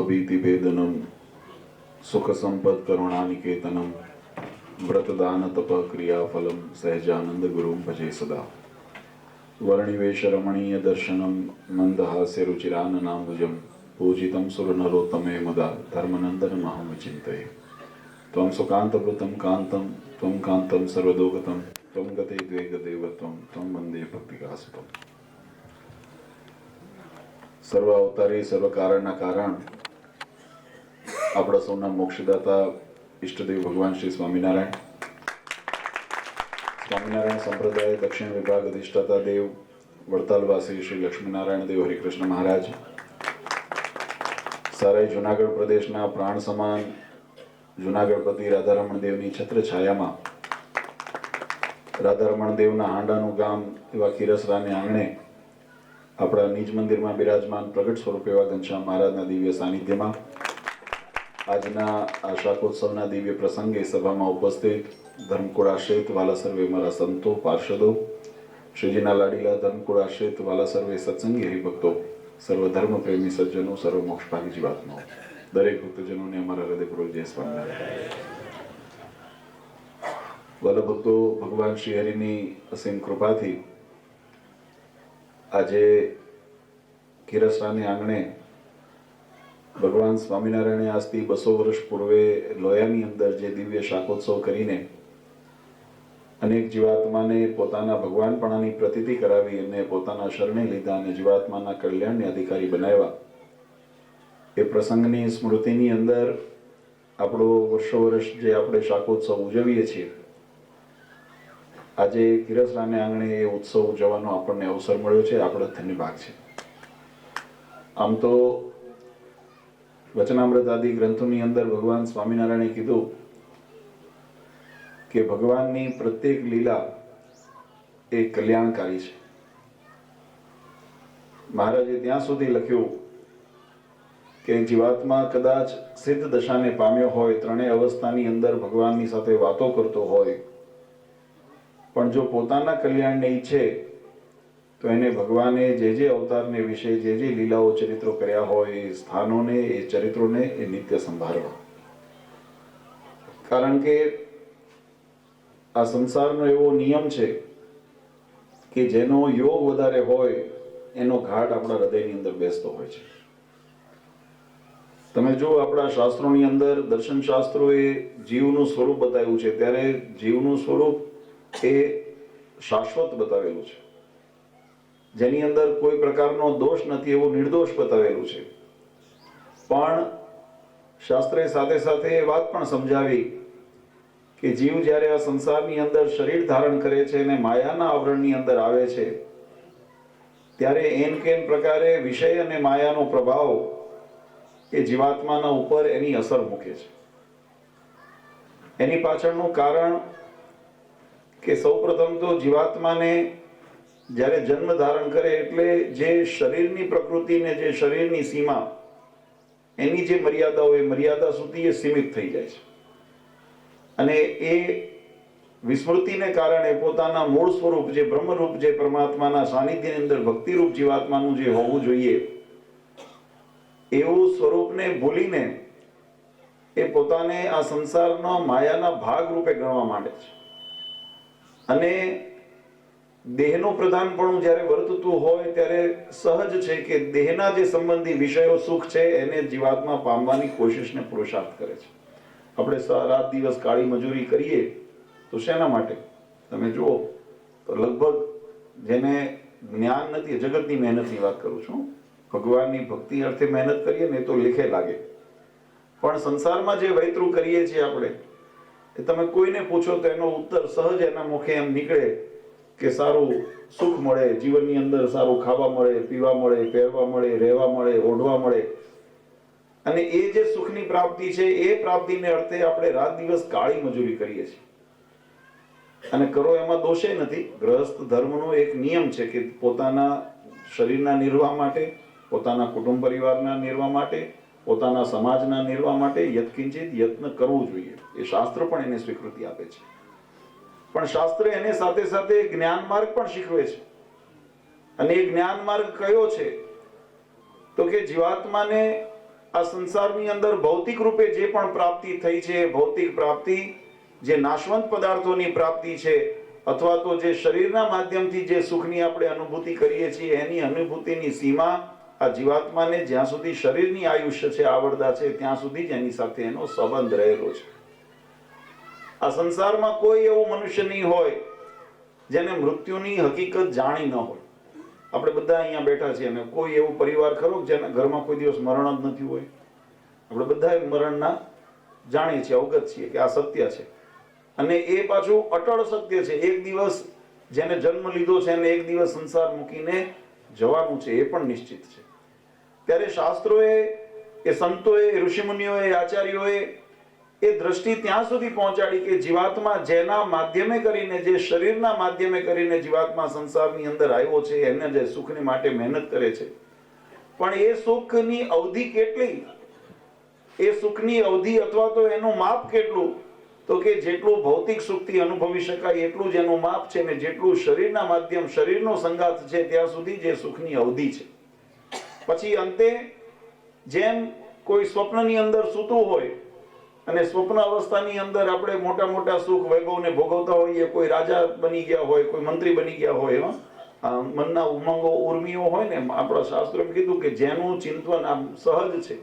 भवभीतिभेदनं सुखसम्पत्करुणानिकेतनं व्रतदानतपक्रियाफलं सहजानन्दगुरुं भजे सदा। वर्णिवेशरमणीयदर्शनं मन्दहास्यरुचिराननाम्बुजं पूजितं सुरनरोत्तमे मुदा धर्मनन्दनमहं विचिन्तये। त्वं सुकान्तवृतं कान्तं त्वं कान्तं सर्वदोगतं त्वं गते द्वे गदेवत्वं त्वं वन्दे भक्तिकासुतम्। સર્વ અવતારી સર્વ કારણના કારણ આપણા સૌના મોક્ષદાતા ઈષ્ટદેવ ભગવાન શ્રી સ્વામિનારાયણ સંપ્રદાય દક્ષિણ વિભાગ અધિષ્ઠાતા દેવ વડતાલવાસી શ્રી લક્ષ્મીનારાયણ દેવ હરિકૃષ્ણ મહારાજ, સારાઈ જુનાગઢ પ્રદેશના પ્રાણ સમાન જુનાગઢપતિ રાધારમણ દેવની છત્ર છાયામાં રાધારમણ દેવના હાંડાનું ગામ એવા ખીરસરાને આંગણે આપણા નિજ મંદિરમાં બિરાજમાન પ્રગટ સ્વરૂપ એવા ઘનશ્યામ મહારાજના દિવ્ય સાનિધ્યમાં આજના આ શાકોત્સવના દિવ્ય પ્રસંગે સભામાં ઉપસ્થિત ધર્મકુળ આશ્રિત વાલા સર્વે મારા સંતો પાર્ષદો, શ્રીજીના લાડીલા ધર્મકુળ આશ્રિત વાલા સર્વે સત્સંગી હરિભક્તો, સર્વ ધર્મ પ્રેમી સજ્જનો, સર્વ મોક્ષભાગી જીવાત્માઓ, દરેક ભક્તજનોને અમારા હૃદયપૂર્વક જય સ્વામિનારાયણ। વાલા ભક્તો, ભગવાન શ્રી હરિની અસીમ કૃપાથી આજે ખીરસરાને આંગણે ભગવાન સ્વામિનારાયણે આજથી 200 વર્ષ પૂર્વે લોયાની અંદર જે દિવ્ય શાકોત્સવ કરીને અનેક જીવાત્માને પોતાના ભગવાનપણાની પ્રતીતિ કરાવી અને પોતાના શરણે લીધા અને જીવાત્માના કલ્યાણને અધિકારી બનાવ્યા, એ પ્રસંગની સ્મૃતિની અંદર આપણો વર્ષોવર્ષ જે આપણે શાકોત્સવ ઉજવીએ છીએ, આજે ખીરસરાને આંગણે એ ઉત્સવ ઉજવવાનો આપણને અવસર મળ્યો છે, આપણો ધન્ય ભાગ છે। આમ તો વચનામૃત આદિ ગ્રંથોની અંદર ભગવાન સ્વામિનારાયણે કીધું કે ભગવાનની પ્રત્યેક લીલા એ કલ્યાણકારી છે। મહારાજે ત્યાં સુધી લખ્યું કે જીવાત્મા કદાચ સિદ્ધ દશાને પામ્યો હોય, ત્રણેય અવસ્થાની અંદર ભગવાનની સાથે વાતો કરતો હોય, પણ જો પોતાના કલ્યાણને ઈચ્છે તો એને ભગવાને જે અવતારને વિશે જે લીલાઓ ચરિત્રો કર્યા હોય, એ સ્થાનોને, એ ચરિત્રોને એ નિત્ય સંભાળવા। કારણ કે આ સંસારનો એવો નિયમ છે કે જેનો યોગ વધારે હોય એનો ઘાટ આપણા હૃદયની અંદર બેસતો હોય છે। તમે જો આપણા શાસ્ત્રોની અંદર દર્શન શાસ્ત્રોએ જીવનું સ્વરૂપ બતાવ્યું છે, ત્યારે જીવનું સ્વરૂપ એ શાશ્વત બતાવેલું છે, જેની અંદર કોઈ પ્રકારનો દોષ નથી એવું નિર્દોષ બતાવેલું છે। પણ શાસ્ત્રે સાથે સાથે એ વાત પણ સમજાવી કે જીવ જ્યારે આ સંસારની અંદર શરીર ધારણ કરે છે અને માયાના આવરણની અંદર આવે છે, ત્યારે એન કેન પ્રકારે વિષય અને માયાનો પ્રભાવ એ જીવાત્માના ઉપર એની અસર મૂકે છે। એની પાછળનું કારણ કે સૌપ્રથમ તો જીવાત્માને જ્યારે જન્મ ધારણ કરે એટલે જે શરીરની પ્રકૃતિ ને જે શરીરની સીમા, એની જે મર્યાદા હોય, મર્યાદા સુધી એ સીમિત થઈ જાય છે અને એ વિસ્મૃતિને કારણે પોતાના મૂળ સ્વરૂપ જે બ્રહ્મરૂપ, જે પરમાત્માના સાનિધ્યની અંદર ભક્તિરૂપ જીવાત્માનું જે હોવું જોઈએ એવું સ્વરૂપને ભૂલીને એ પોતાને આ સંસારના માયાના ભાગ રૂપે ગણવા માંડે છે અને દેહનું પ્રધાનપણું જ્યારે વર્તતું હોય ત્યારે સહજ છે કે દેહના જે સંબંધી વિષયો સુખ છે એને જીવાત્મા પામવાની કોશિશને પુરુષાર્થ કરે છે। આપણે રાત દિવસ કાળી મજૂરી કરીએ તો શેના માટે? તમે જુઓ તો લગભગ જેને જ્ઞાન નથી, જગતની મહેનતની વાત કરું છું, ભગવાનની ભક્તિ અર્થે મહેનત કરીએ ને તો લેખે લાગે, પણ સંસારમાં જે વૈતરું કરીએ છીએ આપણે, એ તમે કોઈને પૂછો તો એનો ઉત્તર સહજ એના મુખે એમ નીકળે કે સારું સુખ મળે, જીવનની અંદર સારું ખાવા મળે, પીવા મળે, પહેરવા મળે, રહેવા મળે, ઓઢવા મળે, અને એ જે સુખની પ્રાપ્તિ છે એ પ્રાપ્તિને અર્થે આપણે રાત દિવસ કાળી મજૂરી કરીએ છીએ। અને કરો એમાં દોષે નથી, ગ્રહસ્થ ધર્મનો એક નિયમ છે કે પોતાના શરીરના નિર્વાહ માટે, પોતાના કુટુંબ પરિવારના નિર્વાહ માટે, પોતાના સમાજના નિર્વાહ માટે યત્કિંચિત યત્ન કરવું જોઈએ, એ શાસ્ત્ર પણ એને સ્વીકૃતિ આપે છે। પણ શાસ્ત્ર એને સાથે સાથે જ્ઞાન માર્ગ પણ શીખવે છે અને એ જ્ઞાન માર્ગ કયો છે તો કે જીવાત્માને આ સંસારની અંદર ભૌતિક રૂપે જે પણ પ્રાપ્તિ થઈ છે, ભૌતિક પ્રાપ્તિ, જે નાશવંત પદાર્થોની પ્રાપ્તિ છે, અથવા તો જે શરીરના માધ્યમથી જે સુખની આપણે અનુભૂતિ કરીએ છીએ, એની અનુભૂતિની સીમા આ જીવાત્માને જ્યાં સુધી શરીરની આયુષ્ય છે, આવરદા છે, ત્યાં સુધી જ એની સાથે એનો સંબંધ રહેલો છે. આ સંસારમાં કોઈ એવું મનુષ્ય નહીં હોય જેને મૃત્યુની હકીકત જાણી ન હોય. આપણે બધા અહીંયા બેઠા છીએ અને કોઈ એવું પરિવાર ખરો જેના ઘરમાં કોઈ દિવસ મરણ જ નથી હોય? આપણે બધા મરણના જાણીએ છીએ, અવગત છીએ કે આ સત્ય છે, અને એ પાછું અટળ સત્ય છે. એક દિવસ જેને જન્મ લીધો છે અને એક દિવસ સંસાર મૂકીને જવાનું છે, એ પણ નિશ્ચિત છે. ત્યારે શાસ્ત્રોએ, એ સંતોએ, ઋષિમુનિઓએ, આચાર્યોએ એ દ્રષ્ટિ ત્યાં સુધી પહોંચાડી કે જીવાત્મા જેના માધ્યમે કરીને, જે શરીરના માધ્યમે કરીને જીવાત્મા સંસારની અંદર આવ્યો છે, એને જે સુખની માટે મહેનત કરે છે, પણ એ સુખની અવધિ કેટલી, એ સુખની અવધિ અથવા તો એનું માપ કેટલું, તો કે જેટલું ભૌતિક સુખથી અનુભવી શકાય એટલું જ એનું માપ છે, ને જેટલું શરીરના માધ્યમ, શરીરનો સંગાથ છે ત્યાં સુધી જે સુખની અવધિ છે. પછી અંતે જેમ કોઈ સ્વપ્નની અંદર સૂતું હોય અને સ્વપ્ન અવસ્થાની અંદર આપણે મોટા મોટા સુખ વૈભવને ભોગવતા હોઈએ, કોઈ રાજા બની ગયા હોય, કોઈ મંત્રી બની ગયા હોય, મનના ઉમંગો ઉર્મિઓ હોય ને, આપણા શાસ્ત્રોએ કીધું કે જેનું ચિંતન આમ સહજ છે,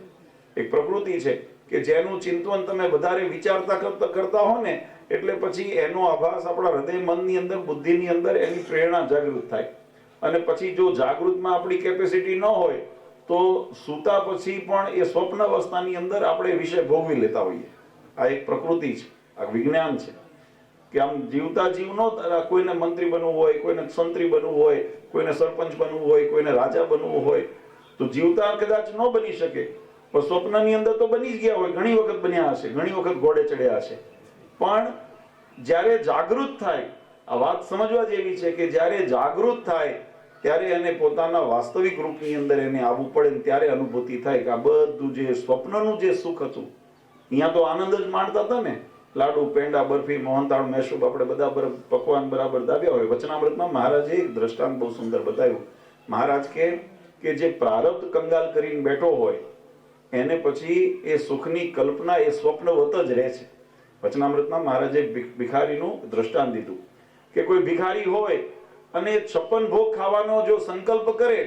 એક પ્રકૃતિ છે કે જેનું ચિંતન તમે વધારે વિચારતા કરતા હો ને, એટલે પછી એનો આભાસ આપણા હૃદય, મનની અંદર, બુદ્ધિની અંદર એની પ્રેરણા જાગૃત થાય. અને પછી જો જાગૃતમાં આપણી કેપેસિટી ન હોય તો સૂતા પછી પણ એ સ્વપ્ન અવસ્થાની અંદર આપણે વિષય ભોગવી લેતા હોઈએ. આ એક પ્રકૃતિ છે, આ વિજ્ઞાન છે કે આમ જીવતા જીવ નો, કોઈને મંત્રી બનવું હોય, કોઈને સંત્રી બનવું હોય, કોઈને સરપંચ બનવું હોય, કોઈને રાજા બનવું હોય, તો જીવતા કદાચ ન બની શકે, પણ સ્વપ્નની અંદર તો બની જ ગયા હોય, ઘણી વખત બન્યા હશે, ઘણી વખત ઘોડે ચડ્યા હશે. પણ જ્યારે જાગૃત થાય, આ વાત સમજવા જેવી છે કે જ્યારે જાગૃત થાય ત્યારે એને પોતાના વાસ્તવિક રૂપની અંદર એને આવવું પડે, ને ત્યારે અનુભૂતિ થાય કે આ બધું જે સ્વપ્નનું જે સુખ હતું, અહીંયા તો આનંદ જ માણતા હતા ને, લાડુ, પેંડા, બરફી, મોહનતાળ, મેસૂબ, આપણે બધા પકવાન બરાબર દાબ્યા હોય. વચનામૃતમાં મહારાજે એક દ્રષ્ટાંત બહુ સુંદર બતાવ્યું. મહારાજ કે જે પ્રારબ્ધ કંગાલ કરીને બેઠો હોય એને પછી એ સુખની કલ્પના એ સ્વપ્નવત જ રહે છે. વચનામૃતમાં મહારાજે ભિખારીનું દ્રષ્ટાંત દીધું કે કોઈ ભિખારી હોય અને 56 ભોગ ખાવાનો જો સંકલ્પ કરે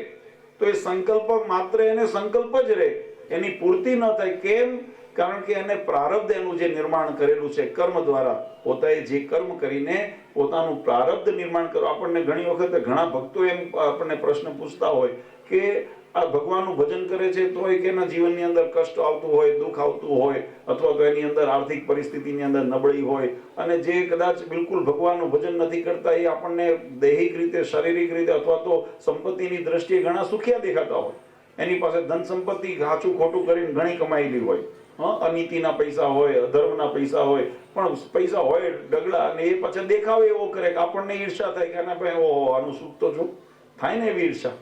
તો એ સંકલ્પ માત્ર એને સંકલ્પ જ રહે, એની પૂર્તિ ન થાય. કેમ? કારણ કે એને પ્રારબ્ધ એનું જે નિર્માણ કરેલું છે કર્મ દ્વારા, પોતાએ જે કર્મ કરીને પોતાનું પ્રારબ્ધ નિર્માણ કરો. આપણને ઘણી વખત ઘણા ભક્તો એમ આપણને પ્રશ્ન પૂછતા હોય કે આ ભગવાનનું ભજન કરે છે તોય કે એના જીવનની અંદર કષ્ટ આવતું હોય, દુઃખ આવતું હોય, અથવા તો એની અંદર આર્થિક પરિસ્થિતિની અંદર નબળી હોય, અને જે કદાચ બિલકુલ ભગવાનનું ભજન નથી કરતા એ આપણને દૈહિક રીતે, શારીરિક રીતે અથવા તો સંપત્તિની દ્રષ્ટિએ ઘણા સુખિયા દેખાતા હોય. એની પાસે ધન સંપત્તિ સાચું ખોટું કરીને ઘણી કમાયેલી હોય, અનીતિના પૈસા હોય, અધર્મના પૈસા હોય, પણ પૈસા હોય ડગલા, અને એ પછી દેખાવ એવો કરે કે આપણને ઈર્ષા થાય કે આના ભાઈ ઓહો આનું સુખ તો જો થાય ને, એવી ઈર્ષા.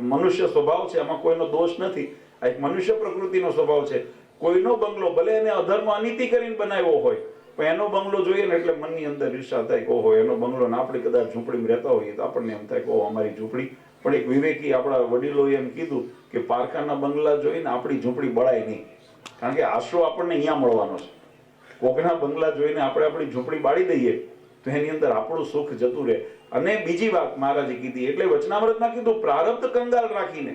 મનુષ્ય સ્વભાવ છે, આમાં કોઈનો દોષ નથી, આ એક મનુષ્ય પ્રકૃતિનો સ્વભાવ છે. કોઈનો બંગલો ભલે એને અધર્મ અનીતિ કરીને બનાવ્યો હોય, પણ એનો બંગલો જોઈએ ને એટલે મનની અંદર ઈર્ષા થાય કે ઓહો એનો બંગલો, ને આપણે કદાચ ઝૂંપડીમાં રહેતા હોઈએ તો આપણને એમ થાય કે ઓહો અમારી ઝૂંપડી. પણ એક વિવેકી આપણા વડીલોએ એમ કીધું કે પારકાના બંગલા જોઈને આપણી ઝૂંપડી બળાય નહીં, કારણ કે આશરો આપણને અહીંયા મળવાનો છે. કોકના બંગલા જોઈને આપણે આપણી ઝૂંપડી બાળી દઈએ તો એની અંદર આપણું સુખ જતું રહે. અને બીજી વાત મહારાજે કીધી, એટલે વચનામૃતમાં કીધું પ્રારબ્ધ કંગાલ રાખીને,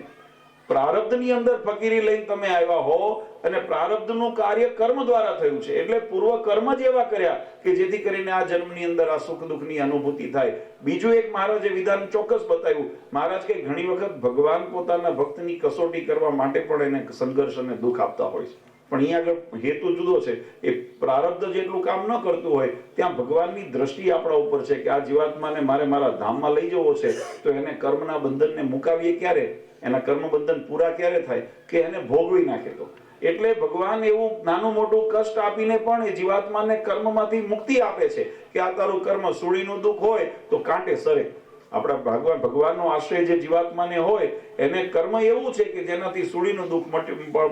પ્રારબ્ધની અંદર ફકીરી લઈને તમે આવ્યા હો, અને પ્રારબ્ધનું કાર્ય કર્મ દ્વારા થયું છે, એટલે પૂર્વ કર્મ જ એવા કર્યા કે જેથી કરીને આ જન્મની અંદર આ સુખ દુઃખની અનુભૂતિ થાય. બીજું એક મહારાજે વિધાન ચોક્કસ બતાવ્યું. મહારાજ કે ઘણી વખત ભગવાન પોતાના ભક્તની કસોટી કરવા માટે પણ એને સંઘર્ષ અને દુઃખ આપતા હોય છે, પણ અહીંયા આગળ હેતુ જુદો છે. એ પ્રારબ્ધ જેટલું કામ ન કરતું હોય ત્યાં ભગવાનની દ્રષ્ટિ આપણા ઉપર છે કે આ જીવાત્માને મારે મારા ધામમાં લઈ જવો છે, તો એને કર્મના બંધનને મુકાવીએ ક્યારે, એના કર્મ બંધન પૂરા ક્યારે થાય કે એને ભોગવી નાખે. તો એટલે ભગવાન એવું નાનું મોટું કષ્ટ આપીને પણ એ જીવાત્માને કર્મમાંથી મુક્તિ આપે છે કે આ તારું કર્મ સૂળીનું દુઃખ હોય તો કાંટે સરે. આપણા ભગવાનનો આશ્રય જે જીવાત્માને હોય એને કર્મ એવું છે કે જેનાથી સૂળીનું દુઃખ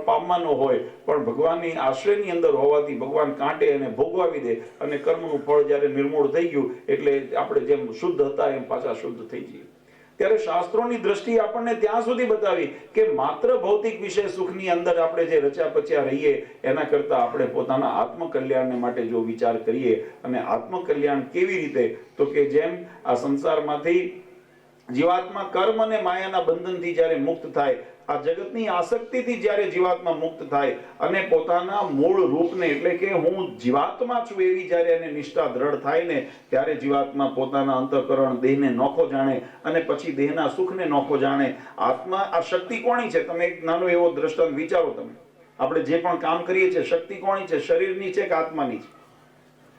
પામવાનો હોય, પણ ભગવાનની આશ્રયની અંદર હોવાથી ભગવાન કાંટે એને ભોગવાવી દે, અને કર્મનું ફળ જ્યારે નિર્મૂળ થઈ ગયું એટલે આપણે જેમ શુદ્ધ હતા એમ પાછા શુદ્ધ થઈ જઈએ. ત્યારે શાસ્ત્રોની દ્રષ્ટિ આપણને ત્યાં સુધી બતાવી કે માત્ર ભૌતિક વિષય સુખની અંદર આપણે જે રચ્યા પચ્યા રહીએ એના કરતા આપણે પોતાના આત્મકલ્યાણને માટે જો વિચાર કરીએ, અને આત્મકલ્યાણ કેવી રીતે, તો કે જેમ આ સંસારમાંથી જીવાત્મા કર્મ અને માયાના બંધનથી જ્યારે મુક્ત થાય, આ જગતની આસક્તિથી જ્યારે જીવાત્મા મુક્ત થાય અને પોતાના મૂળ રૂપને એટલે કે હું જીવાત્મા છું એવી જ્યારે એને નિષ્ઠા દ્રઢ થાય ને, ત્યારે જીવાત્મા પોતાના અંતઃકરણ દેહને નોખો જાણે અને પછી દેહના સુખને નોખો જાણે. આત્મા, આ શક્તિ કોની છે? તમે એક નાનો એવો દ્રષ્ટાંત વિચારો. તમે આપણે જે પણ કામ કરીએ છીએ, શક્તિ કોની છે? શરીરની છે કે આત્માની છે?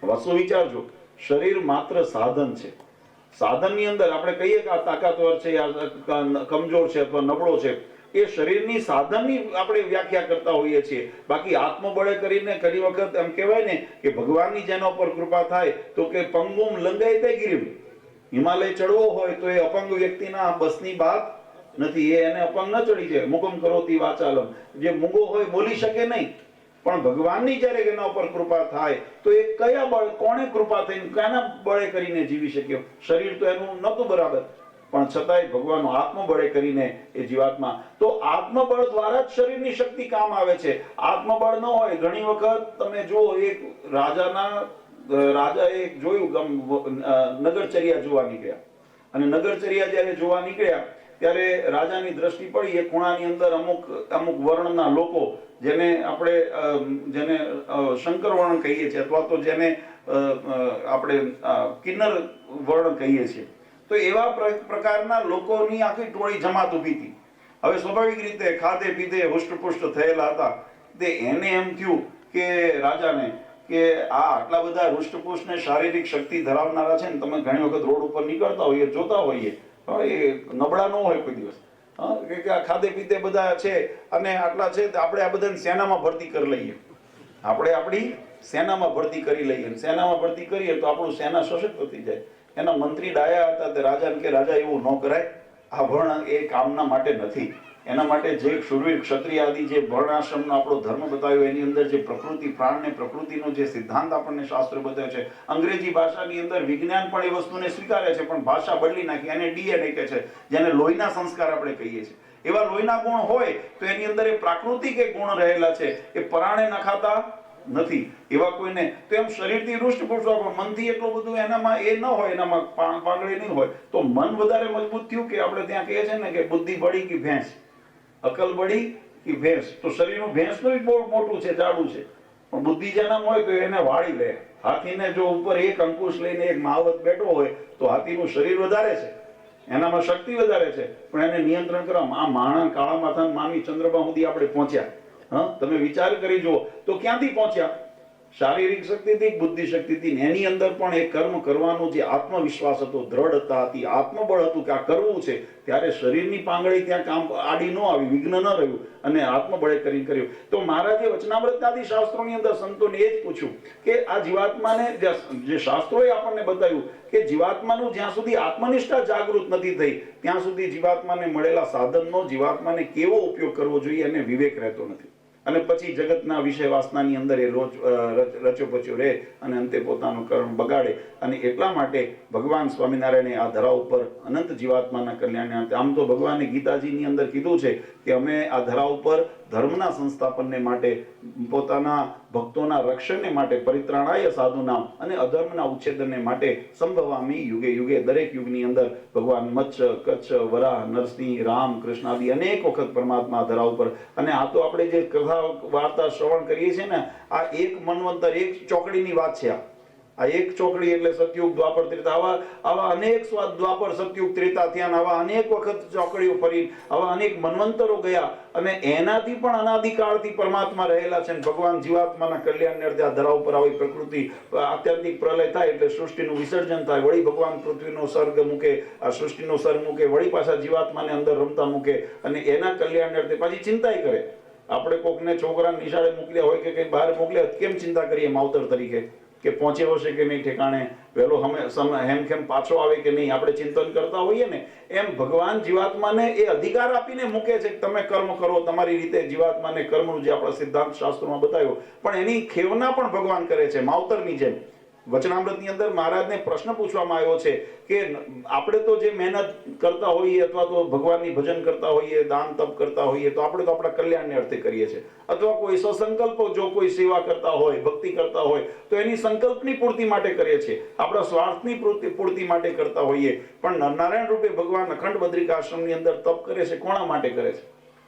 વસ્તુ વિચારજો. શરીર માત્ર સાધન છે. સાધનની અંદર આપણે કહીએ કે આ તાકાતવર છે, આ કમજોર છે અથવા નબળો છે, એ શરીરની સાધનની આપણે વ્યાખ્યા કરતા હોઈએ છીએ. બાકી આત્મબળે કરીને ઘણી વખત એમ કહેવાય ને કે ભગવાનની જેના ઉપર કૃપા થાય તો કે પંગુમ લંગાઈ તે ગિરિમ, હિમાલય ચડવો હોય તો એ અપંગ વ્યક્તિના બસની વાત નથી, એને અપંગ ન ચડી જાય. મુકમ કરોતી વાચાલમ, જે મૂંગો હોય બોલી શકે નહીં, પણ ભગવાનની જ્યારે એના ઉપર કૃપા થાય તો એ કયા બળ, કોણે કૃપા થઈને કયાના બળે કરીને જીવી શક્યો? શરીર તો એનું નહોતું બરાબર, પણ છતાંય ભગવાનનો આત્મબળે કરીને એ જીવાત્મા, તો આત્મબળ દ્વારા જ શરીરની શક્તિ કામ આવે છે. આત્મબળ ન હોય, ઘણી વખત તમે જુઓ, એક રાજાએ જોયું, નગરચર્યા જોવા નીકળ્યા, અને નગરચર્યા જ્યારે જોવા નીકળ્યા ત્યારે રાજાની દ્રષ્ટિ પડી એક ખૂણાની અંદર અમુક વર્ણના લોકો, જેને આપણે શંકર વર્ણ કહીએ છીએ અથવા તો જેને આપણે કિન્નર વર્ણ કહીએ છીએ, તો એવા પ્રકારના લોકોની આખી ટોળી જમાત ઊભી હતી. હવે સ્વાભાવિક રીતે ખાધે પીધે હુષ્ટપુષ્ટ થયેલા હતા. તે એને એમ થયું કે રાજાને કે આ આટલા બધા હુષ્ટપુષ્ટ ને શારીરિક શક્તિ ધરાવનારા છે ને, તમે ઘણી વખત રોડ ઉપર નીકળતા હોઈએ, જોતા હોઈએ, એ નબળા ન હોય કોઈ દિવસ, કે આ ખાધે પીધે બધા છે અને આટલા છે, આપણે આ બધાને સેનામાં ભરતી કરી લઈએ, આપણે આપણી સેનામાં ભરતી કરી લઈએ. સેનામાં ભરતી કરીએ તો આપણું સેના સશક્ત થઈ જાય. એના મંત્રી ડાયા હતા, તે રાજાને કે રાજા એવું ન કરાય, આ વર્ણ એ કામના માટે નથી. એના માટે જે શૂરવીર ક્ષત્રિય આદિ જે વર્ણાશ્રમનો આપણો ધર્મ બતાવ્યો, એની અંદર જે પ્રકૃતિ, પ્રાણને પ્રકૃતિનો જે સિદ્ધાંત આપણને શાસ્ત્ર બતાવ્યો છે, અંગ્રેજી ભાષાની અંદર વિજ્ઞાન પણ એ વસ્તુને સ્વીકારે છે, પણ ભાષા બદલી નાખી, એને ડીએનએ કહે છે, જેને લોહીના સંસ્કાર આપણે કહીએ છીએ. એવા લોહીના ગુણ હોય તો એની અંદર એ પ્રાકૃતિક એ ગુણ રહેલા છે, એ પરાણે નખાતા નથી. એવા કોઈને તો એમ શરીરથી રૂષ્ટપુષ્ટ હોય, પણ મનથી એટલું બધું એનામાં એ ન હોય, એનામાં પાંગળી નહીં હોય, તો મન વધારે મજબૂત થયું કે આપણે ત્યાં કહીએ છીએ ને કે બુદ્ધિ બળી કે ભેંસ, અકલ બળી કે ભેંસ. તો શરીરનું ભેંસનું બહુ મોટું છે, જાડું છે, પણ બુદ્ધિ જેનામાં હોય તો એને વાળી લે. હાથીને જો ઉપર એક અંકુશ લઈને એક માવત બેઠો હોય તો હાથીનું શરીર વધારે છે, એનામાં શક્તિ વધારે છે, પણ એને નિયંત્રણ કરવા આ માણસ કાળા માથા માનવી ચંદ્રમા સુધી આપણે પહોંચ્યા. તમે વિચાર કરી જુઓ તો ક્યાંથી પહોંચ્યા? શારીરિક શક્તિથી, બુદ્ધિ શક્તિથી. એની અંદર પણ એ કર્મ કરવાનો જે આત્મવિશ્વાસ હતો, દ્રઢતા હતી, આત્મબળ હતું કે આ કરવું છે, ત્યારે શરીરની પાંગળી ત્યાં કામ આડી ન આવી, વિઘ્ન ન રહ્યું, અને આત્મબળે કરીને કર્યું. તો મહારાજે વચનામૃતાદિ શાસ્ત્રોની અંદર સંતોને એ જ પૂછ્યું કે આ જીવાત્માને, જે શાસ્ત્રોએ આપણને બતાવ્યું કે જીવાત્માનું જ્યાં સુધી આત્મનિષ્ઠા જાગૃત નથી થઈ ત્યાં સુધી જીવાત્માને મળેલા સાધનનો જીવાત્માને કેવો ઉપયોગ કરવો જોઈએ એને વિવેક રહેતો નથી. અને પછી જગતના વિષય વાસનાની અંદર એ રોજ રચ્યો પચ્યો રહે અને અંતે પોતાનું કર્મ બગાડે. અને એટલા માટે ભગવાન સ્વામિનારાયણે આ ધરા ઉપર અનંત જીવાત્માના કલ્યાણ, આમ તો ભગવાને ગીતાજીની અંદર કીધું છે કે અમે આ ધરા ઉપર ધર્મના સંસ્થાપનને માટે, પોતાના ભક્તોના રક્ષણને માટે, પરિત્રાણાય સાધુનામ, અને અધર્મના ઉચ્છેદનને માટે સંભવામી યુગે યુગે. દરેક યુગની અંદર ભગવાન મત્સ્ય, કચ્છ, વરાહ, નરસિંહ, રામ, કૃષ્ણ આદિ અનેક વખત પરમાત્મા ધરા ઉપર. અને આ તો આપણે જે કથા વાર્તા શ્રવણ કરીએ છીએ ને, આ એક મન્વંતર, એક ચોકડીની વાત છે. આ એક ચોકડી એટલે સતયુગ, દ્વાપર, ત્રેતા, આવા અનેક સ્વાદ, દ્વાપર, સતયુગ, ત્રેતા થયા, આવા અનેક વખત ચોકડીઓ ફરી, આવા અનેક મન્વંતરો ગયા, અને એનાથી પણ અનાદિકાળથી પરમાત્મા રહેલા છે. ભગવાન જીવાત્માના કલ્યાણને અર્થે આ ધરા ઉપર આવી પ્રકૃતિ આત્યંતિક પ્રલય થાય એટલે સૃષ્ટિનું વિસર્જન થાય, વળી ભગવાન પૃથ્વીનો સર્ગ મૂકે, આ સૃષ્ટિનો સર્ગ મૂકે, વળી પાછા જીવાત્માને અંદર રમતા મૂકે, અને એના કલ્યાણને અર્થે પાછી ચિંતાય કરે. આપણે કોકને છોકરાને નિશાળે મોકલ્યા હોય કે કઈ બહાર મોકલ્યા, કેમ ચિંતા કરીએ માવતર તરીકે કે પહોંચ્યો હશે કે નહીં ઠેકાણે, વહેલો હેમખેમ પાછો આવે કે નહીં, આપણે ચિંતન કરતા હોઈએ ને, એમ ભગવાન જીવાત્માને એ અધિકાર આપીને મૂકે છે કે તમે કર્મ કરો તમારી રીતે. જીવાત્માને કર્મનું જે આપણા સિદ્ધાંત શાસ્ત્રોમાં બતાવ્યો, પણ એની ખેવના પણ ભગવાન કરે છે માવતરની જેમ. વચનામૃતની અંદર મહારાજને પ્રશ્ન પૂછવામાં આવ્યો છે કે આપણે તો જે મહેનત કરતા હોઈએ અથવા તો ભગવાનની ભજન કરતા હોઈએ, દાન તપ કરતા હોઈએ, તો આપણે તો આપણા કલ્યાણને અર્થે કરીએ છીએ, અથવા કોઈ સ્વસંકલ્પ જો કોઈ સેવા કરતા હોય, ભક્તિ કરતા હોય તો એની સંકલ્પની પૂર્તિ માટે કરીએ છીએ, આપણા સ્વાર્થની પૂર્તિ માટે કરતા હોઈએ. પણ નરનારાયણ રૂપે ભગવાન અખંડ બદ્રિકાશ્રમની અંદર તપ કરે છે, કોના માટે કરે છે?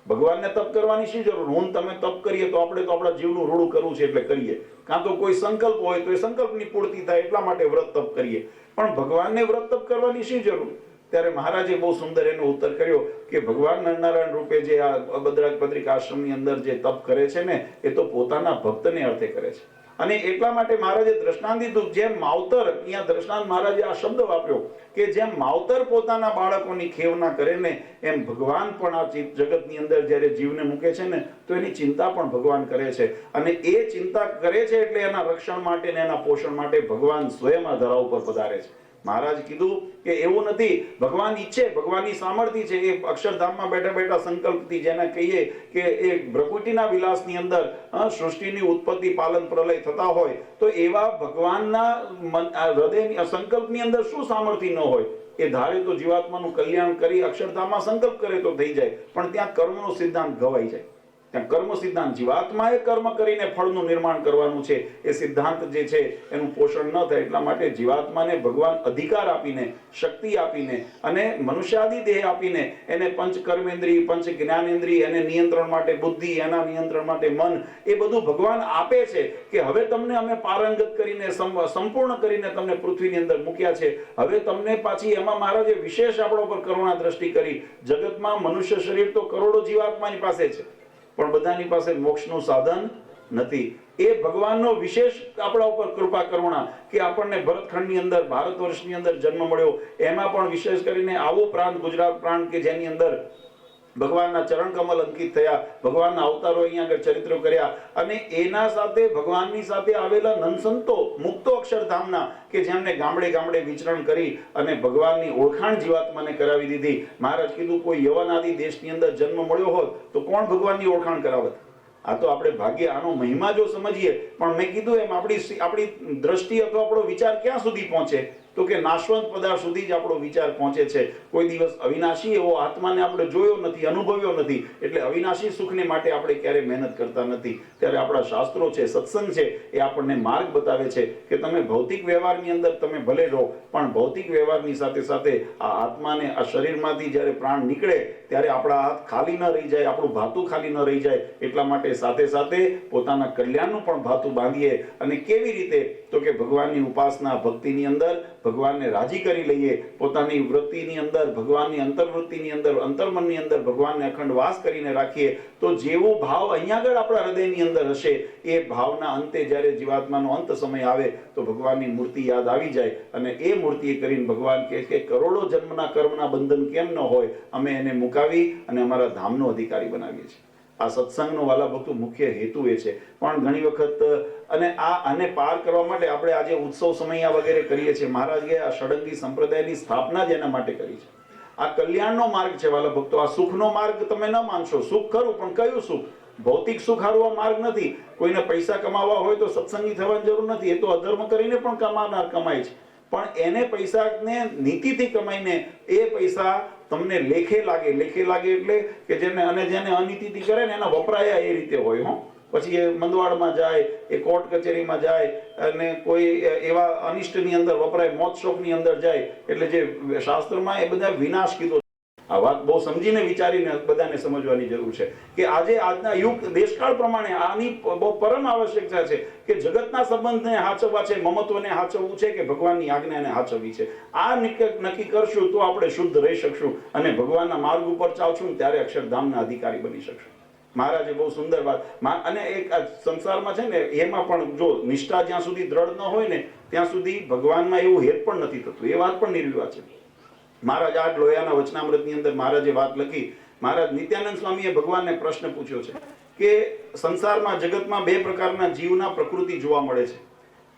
ભગવાનને તપ કરવાની શી જરૂર? હું તમે તપ કરીએ તો આપણે તો આપણા જીવનું રૂડું કરવું છે એટલે કરીએ, કાં તો કોઈ સંકલ્પ હોય તો એ સંકલ્પની પૂર્તિ થાય એટલા માટે વ્રત તપ કરીએ. પણ ભગવાનને વ્રત તપ કરવાની શી જરૂર? ત્યારે મહારાજે બહુ સુંદર એનો ઉત્તર કર્યો કે ભગવાન નરનારાયણ રૂપે જે આ બદ્રિકાશ્રમની અંદર જે તપ કરે છે ને, એ તો પોતાના ભક્તને અર્થે કરે છે. અને એટલા માટે મહારાજે દ્રષ્ટાંત દીધું, જેમ માવતર, અહીંયા દ્રષ્ટાંત મહારાજે આ શબ્દ વાપર્યો કે જેમ માવતર પોતાના બાળકોની ખેવના કરે ને, એમ ભગવાન પણ આ જગતની અંદર જ્યારે જીવને મૂકે છે ને, તો એની ચિંતા પણ ભગવાન કરે છે. અને એ ચિંતા કરે છે એટલે એના રક્ષણ માટે ને એના પોષણ માટે ભગવાન સ્વયં આ ધરા ઉપર પધારે છે. મહારાજ કીધું કે એવું નથી, ભગવાન ઈચ્છે, ભગવાનની સામર્થ્ય છે, એ અક્ષરધામમાં બેઠા બેઠા સંકલ્પથી જેને કહીએ કે એ પ્રકૃતિના વિલાસની અંદર સૃષ્ટિની ઉત્પત્તિ, પાલન, પ્રલય થતા હોય, તો એવા ભગવાનના હૃદયની સંકલ્પની અંદર શું સામર્થ્ય ન હોય? એ ધારે તો જીવાત્માનું કલ્યાણ કરી અક્ષરધામમાં સંકલ્પ કરે તો થઈ જાય, પણ ત્યાં કર્મનો સિદ્ધાંત ગવાઈ જાય. ત્યાં કર્મ સિદ્ધાંત, જીવાત્માએ કર્મ કરીને ફળનું નિર્માણ કરવાનું છે, એ સિદ્ધાંત જે છે એનું પોષણ ન થાય. એટલા માટે જીવાત્માને ભગવાન અધિકાર આપીને, શક્તિ આપીને અને મનુષ્યાદિ દેહ આપીને એને પંચ કર્મેન્દ્રિય, પંચ જ્ઞાનેન્દ્રિય, એને નિયંત્રણ માટે બુદ્ધિ, એના નિયંત્રણ માટે મન, એ બધું ભગવાન આપે છે કે હવે તમને અમે પારંગત કરીને, સંપૂર્ણ કરીને તમને પૃથ્વીની અંદર મૂક્યા છે. હવે તમને પાછી એમાં મહારાજે વિશેષ આપણા ઉપર કરુણા દ્રષ્ટિ કરી. જગતમાં મનુષ્ય શરીર તો કરોડો જીવાત્માની પાસે છે, પણ બધાની પાસે મોક્ષનું સાધન નથી. એ ભગવાનનો વિશેષ આપણા ઉપર કૃપા કરુણા કે આપણને ભરતખંડની અંદર, ભારત વર્ષની અંદર જન્મ મળ્યો. એમાં પણ વિશેષ કરીને આવો પ્રાંત, ગુજરાત પ્રાંત કે જેની અંદર ભગવાનના ચરણ કમલ અંકિત થયા, ભગવાનના અવતારો અહીંયા આગળ ચરિત્રો કર્યા, અને એના સાથે ભગવાનની સાથે આવેલા નંદસંતો, મુક્તો અક્ષરધામના, કે જેમને ગામડે ગામડે વિચરણ કરી અને ભગવાનની ઓળખાણ જીવાત્માને કરાવી દીધી. મહારાજ કીધું કોઈ યવન આદિ દેશની અંદર જન્મ મળ્યો હોત તો કોણ ભગવાનની ઓળખાણ કરાવત? આ તો આપણે ભાગ્ય, આનો મહિમા જો સમજીએ. પણ મેં કીધું એમ આપણી દ્રષ્ટિ અથવા આપણો વિચાર ક્યાં સુધી પહોંચે? તો કે નાશવંત પદાર્થ સુધી જ આપણો વિચાર પહોંચે છે. કોઈ દિવસ અવિનાશી એવો આત્માને આપણે જોયો નથી, અનુભવ્યો નથી, એટલે અવિનાશી સુખને માટે આપણે ક્યારે મહેનત કરતા નથી. ત્યારે આપણા શાસ્ત્રો છે, સત્સંગ છે, એ આપણને માર્ગ બતાવે છે કે તમે ભૌતિક વ્યવહારની અંદર તમે ભલે રહો, પણ ભૌતિક વ્યવહારની સાથે સાથે આ આત્માને, આ શરીરમાંથી જ્યારે પ્રાણ નીકળે ત્યારે આપણા હાથ ખાલી ન રહી જાય, આપણું ભાતું ખાલી ન રહી જાય. એટલા માટે સાથે સાથે પોતાના કલ્યાણનું પણ ભાતું બાંધીએ. અને કેવી રીતે? તો કે ભગવાનની ઉપાસના, ભક્તિની અંદર ભગવાનને રાજી કરી લઈએ, પોતાની વૃત્તિની અંદર, ભગવાનની અંતર્વૃત્તિની અંદર, અંતર્મનની અંદર ભગવાનને અખંડ વાસ કરીને રાખીએ, તો જેવો ભાવ અહીંયા આગળ આપણા હૃદયની અંદર હશે, એ ભાવના અંતે જ્યારે જીવાત્માનો અંત સમય આવે તો ભગવાનની મૂર્તિ યાદ આવી જાય. અને એ મૂર્તિ કરીને ભગવાન કહે કે કરોડો જન્મના કર્મના બંધન કેમ ન હોય, અમે એને મુકાવી અને અમારા ધામનો અધિકારી બનાવીએ છીએ. આ સત્સંગનો વાલા ભક્તો મુખ્ય હેતુ એ છે. પણ ઘણી વખત અને આને પાર કરવા માટે આપણે આજે ઉત્સવ સમયા વગેરે કરીએ છીએ. મહારાજે આ ષડંગી સંપ્રદાયની સ્થાપના જ એના માટે કરી છે. આ કલ્યાણનો માર્ગ છે વાલા ભક્તો. આ સુખનો માર્ગ તમે ન માનશો. સુખ ખરું, પણ કયું સુખ? ભૌતિક સુખ હારવા માર્ગ નથી. કોઈને પૈસા કમાવા હોય તો સત્સંગી થવાની જરૂર નથી, એ તો અધર્મ કરીને પણ કમાનાર કમાય છે. પણ એને પૈસાને નીતિથી કમાઈને એ પૈસા તમને લેખે લાગે. લેખે લાગે એટલે કે જેને અનીતિથી કરે ને એના વપરાયા એ રીતે હોય. પછી એ મંદવાડમાં જાય, એ કોર્ટ કચેરીમાં જાય, અને કોઈ એવા અનિષ્ટની અંદર વપરાય, મોત શોકની અંદર જાય. એટલે જે શાસ્ત્રમાં એ બધા વિનાશ કીધો. આ વાત બહુ સમજીને વિચારીને બધાને સમજવાની જરૂર છે કે આજના યુગ દેશકાળ પ્રમાણે આની બહુ પરમ આવશ્યકતા છે કે જગતના સંબંધને હાચવવા છે, મમત્વને હાચવવું છે કે ભગવાનની આજ્ઞાને હાચવવી છે. આ નક્કી કરશું તો આપણે શુદ્ધ રહી શકશું અને ભગવાનના માર્ગ ઉપર ચાલશું, ત્યારે અક્ષરધામના અધિકારી બની શકશું. મહારાજે બહુ સુંદર વાત. અને એક સંસારમાં છે ને, એમાં પણ જો નિષ્ઠા જ્યાં સુધી દ્રઢ ન હોય ને ત્યાં સુધી ભગવાનમાં એવું હેત પણ નથી થતું. એ વાત પણ નિર્વિવાદ છે. મહારાજ આ લોયાના વચનામૃતની અંદર મહારાજે વાત લખી. મહારાજ નિત્યાનંદ સ્વામીએ ભગવાનને પ્રશ્ન પૂછ્યો છે કે સંસારમાં, જગતમાં બે પ્રકારના જીવના પ્રકૃતિ જોવા મળે છે.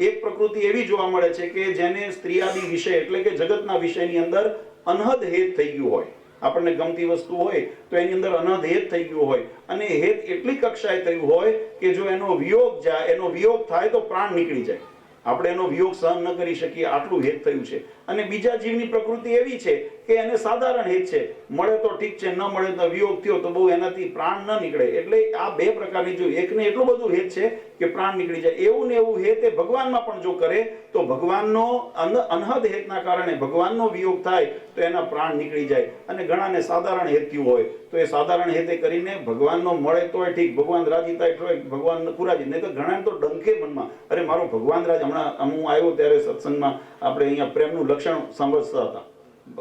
એક પ્રકૃતિ એવી જોવા મળે છે કે જેને સ્ત્રીઆદિ વિષય એટલે કે જગતના વિષયની અંદર અનહદ હેત થઈ ગયું હોય. આપણને ગમતી વસ્તુ હોય તો એની અંદર અનહદ હેત થઈ ગયું હોય, અને હેત એટલી કક્ષાએ થયું હોય કે જો એનો વિયોગ થાય તો પ્રાણ નીકળી જાય. આપણે એનો વિયોગ સહન ન કરી શકીએ, આટલું હેત થયું છે. અને બીજા જીવની પ્રકૃતિ એવી છે કે એને સાધારણ હેત છે, મળે તો ઠીક છે, ન મળે તો વિયોગ થયો તો બહુ એનાથી પ્રાણ ન નીકળે. એટલે આ બે પ્રકારની જો એકને એટલું બધું હેત છે કે પ્રાણ નીકળી જાય, એવું ને એવું હેત એ ભગવાનમાં પણ જો કરે તો ભગવાનનો અનહદ હેતના કારણે ભગવાનનો વિયોગ થાય તો એના પ્રાણ નીકળી જાય. અને ઘણાને સાધારણ હેત્યું હોય તો એ સાધારણ હેતે કરીને ભગવાનનો મળે તોય ઠીક, ભગવાન રાજી થાય તો ભગવાન કુરાજી, નહીં તો ઘણા તો ડંકે મનમાં, અરે મારો ભગવાન રાજ. હમણાં હું આવ્યો ત્યારે સત્સંગમાં આપણે અહીંયા પ્રેમનું લક્ષણ સમજતા હતા,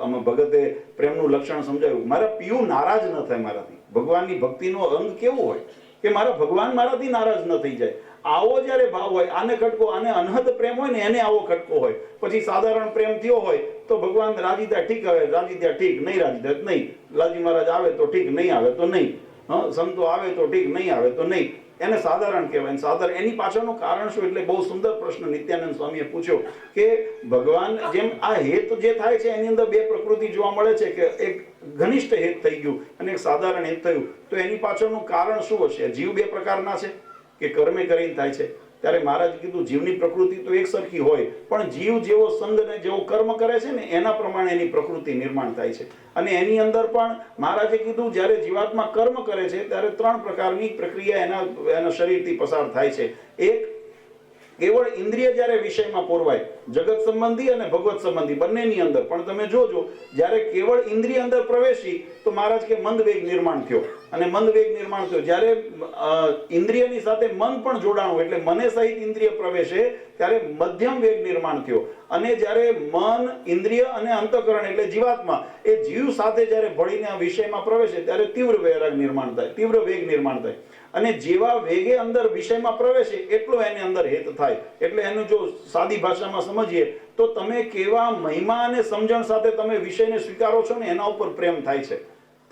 આમાં ભગતે પ્રેમનું લક્ષણ સમજાવ્યું. મારા પિયુ નારાજ ન થાય મારાથી. ભગવાનની ભક્તિનો અંગ કેવો હોય કે મારા ભગવાન મારાથી નારાજ ન થઈ જાય. આવો જ્યારે ભાવ હોય, આને ખટકો, આને અનહદ પ્રેમ હોય ને એને આવો ખટકો હોય. પછી સાધારણ પ્રેમ થયો હોય તો ભગવાન રાજી થાય ઠીક, હવે રાજી થયા ઠીક, નહીં રાજી થાય નહીં. લાલજી મહારાજ આવે તો ઠીક, નહીં આવે તો નહીં. સંતો આવે તો ઠીક, નહીં આવે તો નહીં. એને સાધારણ કહેવાય. સાધારણ એની પાછળનું કારણ શું? એટલે બહુ સુંદર પ્રશ્ન નિત્યાનંદ સ્વામીએ પૂછ્યો કે ભગવાન જેમ આ હેત જે થાય છે એની અંદર બે પ્રકૃતિ જોવા મળે છે કે એક ઘનિષ્ઠ હેત થઈ ગયું અને એક સાધારણ હેત થયું, તો એની પાછળનું કારણ શું હશે? જીવ બે પ્રકારના છે કે કર્મે કરીને થાય છે. ત્યારે મહારાજ કીધું જીવની પ્રકૃતિ તો એક સરખી હોય, પણ જીવ જેવો સંગ ને જેવો કર્મ કરે છે ને એના પ્રમાણે એની પ્રકૃતિ નિર્માણ થાય છે. અને એની અંદર પણ મહારાજે કીધું જ્યારે જીવાત્મા કર્મ કરે છે ત્યારે ત્રણ પ્રકારની પ્રક્રિયા એના શરીરથી પસાર થાય છે. એક કેવળ ઇન્દ્રિય જ્યારે વિષયમાં પોરવાય, જગત સંબંધી અને ભગવત સંબંધી બંનેની અંદર, પણ તમે જોજો જ્યારે કેવળ ઇન્દ્રિય અંદર પ્રવેશી તો મહારાજ કે મંદ વેગ નિર્માણ થયો. અને મંદ વેગ નિર્માણ થયો જ્યારે ઇન્દ્રિયની સાથે મન પણ જોડાણું, એટલે મને સહિત ઇન્દ્રિય પ્રવેશે ત્યારે મધ્યમ વેગ નિર્માણ થયો. અને જ્યારે મન, ઇન્દ્રિય અને અંતઃકરણ એટલે જીવાત્મા એ જીવ સાથે જ્યારે ભળીને આ વિષયમાં પ્રવેશે ત્યારે તીવ્ર વૈરાગ નિર્માણ થાય, તીવ્ર વેગ નિર્માણ થાય. અને જેવા વેગે અંદર વિષયમાં પ્રવેશે એટલો એની અંદર હેત થાય. એટલે એનું જો સાદી ભાષામાં સમજીએ તો તમે કેવા મહિમા અને સમજણ સાથે તમે વિષયને સ્વીકારો છો ને એના ઉપર પ્રેમ થાય છે.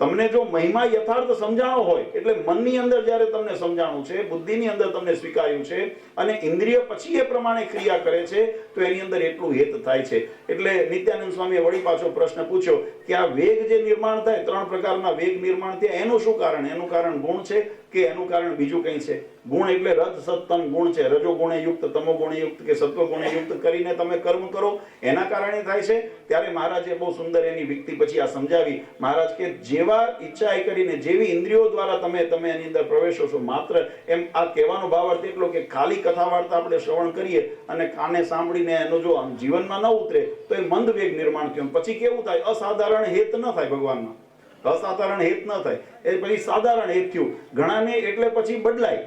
તમને જો મહિમા યથાર્થ સમજાણો હોય, એટલે મનની અંદર જ્યારે તમને સમજાણું છે, બુદ્ધિની અંદર તમને સ્વીકાર્યું છે અને ઇન્દ્રિય પછી એ પ્રમાણે ક્રિયા કરે છે તો એની અંદર એટલું હેત થાય છે. એટલે નિત્યાનંદ સ્વામીએ વળી પાછો પ્રશ્ન પૂછ્યો કે આ વેગ જે નિર્માણ થાય, ત્રણ પ્રકારના વેગ નિર્માણ થયા, એનું શું કારણ? એનું કારણ ગુણ છે કે એનું કારણ બીજું કંઈ છે? ગુણ એટલે રજ સત્તમ ગુણ છે. રજો ગુણે યુક્ત, તમો ગુણે યુક્ત કે સત્વ ગુણે યુક્ત કરીને તમે કર્મ કરો એના કારણે થાય છે. ત્યારે મહારાજે બહુ સુંદર એની વિકતિ પછી આ સમજાવી. મહારાજ કે જેવા ઈચ્છા એ કરીને જેવી ઇન્દ્રિયો દ્વારા તમે એની અંદર પ્રવેશો છો, માત્ર એમ આ કહેવાનો ભાવ અર્થ એટલો કે ખાલી કથા વાર્તા આપણે શ્રવણ કરીએ અને કાને સાંભળીને એનો જો જીવનમાં ન ઉતરે તો એ મંદ વેગ નિર્માણ થયું. પછી કેવું થાય? અસાધારણ હેત ન થાય ભગવાનમાં, અસાધારણ હેત ન થાય, એ પછી સાધારણ હેત થયું ઘણાને. એટલે પછી બદલાય